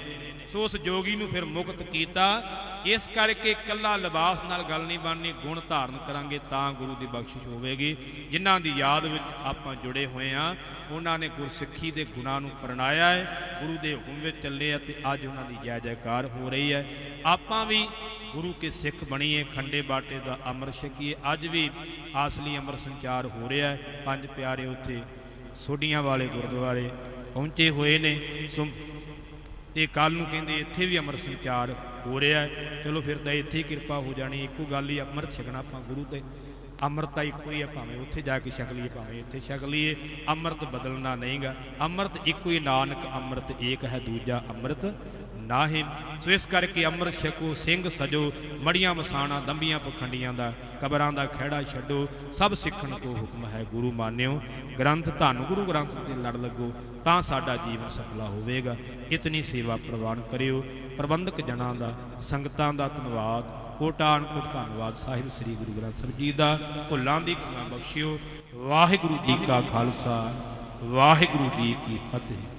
ਸੋ ਉਸ ਜੋਗੀ ਨੂੰ ਫਿਰ ਮੁਕਤ ਕੀਤਾ। ਇਸ ਕਰਕੇ ਇਕੱਲਾ ਲਿਬਾਸ ਨਾਲ ਗੱਲ ਨਹੀਂ ਬਣਨੀ, ਗੁਣ ਧਾਰਨ ਕਰਾਂਗੇ ਤਾਂ ਗੁਰੂ ਦੀ ਬਖਸ਼ਿਸ਼ ਹੋਵੇਗੀ। ਜਿਨ੍ਹਾਂ ਦੀ ਯਾਦ ਵਿੱਚ ਆਪਾਂ ਜੁੜੇ ਹੋਏ ਹਾਂ, ਉਹਨਾਂ ਨੇ ਗੁਰਸਿੱਖੀ ਦੇ ਗੁਣਾਂ ਨੂੰ ਪ੍ਰਣਾਇਆ ਹੈ, ਗੁਰੂ ਦੇ ਹੁਕਮ ਵਿੱਚ ਚੱਲੇ ਆ ਤੇ ਅੱਜ ਉਹਨਾਂ ਦੀ ਜੈ ਜੈਕਾਰ ਹੋ ਰਹੀ ਹੈ। ਆਪਾਂ ਵੀ ਗੁਰੂ ਕੇ ਸਿੱਖ ਬਣੀਏ, ਖੰਡੇ ਬਾਟੇ ਦਾ ਅੰਮ੍ਰਿਤ ਛਕੀਏ। ਅੱਜ ਵੀ ਆਸਲੀ ਅੰਮ੍ਰਿਤ ਸੰਚਾਰ ਹੋ ਰਿਹਾ ਹੈ। ਪੰਜ ਪਿਆਰੇ ਉੱਥੇ ਸੋਢੀਆਂ ਵਾਲੇ ਗੁਰਦੁਆਰੇ ਪਹੁੰਚੇ ਹੋਏ ਨੇ। ਸੋ ਤੇ ਕੱਲ ਨੂੰ ਕਹਿੰਦੇ ਇੱਥੇ ਵੀ ਅੰਮ੍ਰਿਤ ਸੰਚਾਰ ਹੋ ਰਿਹਾ ਹੈ। ਚਲੋ ਫਿਰ ਤਾਂ ਇੱਥੇ ਹੀ ਕਿਰਪਾ ਹੋ ਜਾਣੀ। ਇੱਕੋ ਗੱਲ ਹੀ ਅੰਮ੍ਰਿਤ ਛਕਣਾ ਆਪਾਂ ਗੁਰੂ ਤੇ। ਅੰਮ੍ਰਿਤ ਤਾਂ ਇੱਕੋ ਹੀ ਹੈ, ਭਾਵੇਂ ਉੱਥੇ ਜਾ ਕੇ ਛਕ ਲਈਏ ਭਾਵੇਂ ਇੱਥੇ ਛਕ ਲਈਏ। ਅੰਮ੍ਰਿਤ ਬਦਲਣਾ ਨਹੀਂਗਾ। ਅੰਮ੍ਰਿਤ ਇੱਕੋ ਹੀ, ਨਾਨਕ ਅੰਮ੍ਰਿਤ ਏਕ ਹੈ, ਦੂਜਾ ਅੰਮ੍ਰਿਤ ਨਾਹੀਂ। ਸੋ ਇਸ ਕਰਕੇ ਅੰਮ੍ਰਿਤ ਛਕੋ, ਸਿੰਘ ਸਜੋ, ਮੜੀਆਂ ਵਸਾਣਾ ਦੰਬੀਆਂ ਪਖੰਡੀਆਂ ਦਾ, ਕਬਰਾਂ ਦਾ ਖਹਿੜਾ ਛੱਡੋ। ਸਭ ਸਿੱਖਣ ਕੋ ਹੁਕਮ ਹੈ ਗੁਰੂ ਮਾਨਿਓ। ਗ੍ਰੰਥ ਧੰਨ ਗੁਰੂ ਗ੍ਰੰਥ ਸਾਹਿਬ ਦੇ ਲੜ ਲੱਗੋ ਤਾਂ ਸਾਡਾ ਜੀਵਨ ਸਫਲਾ ਹੋਵੇਗਾ। ਇਤਨੀ ਸੇਵਾ ਪ੍ਰਵਾਨ ਕਰਿਓ। ਪ੍ਰਬੰਧਕ ਜਨਾਂ ਦਾ, ਸੰਗਤਾਂ ਦਾ ਧੰਨਵਾਦ, ਕੋਟਾਨ ਕੋਟ ਧੰਨਵਾਦ ਸਾਹਿਬ ਸ੍ਰੀ ਗੁਰੂ ਗ੍ਰੰਥ ਸਾਹਿਬ ਜੀ ਦਾ। ਭੁੱਲਾਂ ਦੀ ਖਿਮਾ ਬਖਸ਼ਿਓ। ਵਾਹਿਗੁਰੂ ਜੀ ਕਾ ਖਾਲਸਾ, ਵਾਹਿਗੁਰੂ ਜੀ ਕੀ ਫਤਿਹ।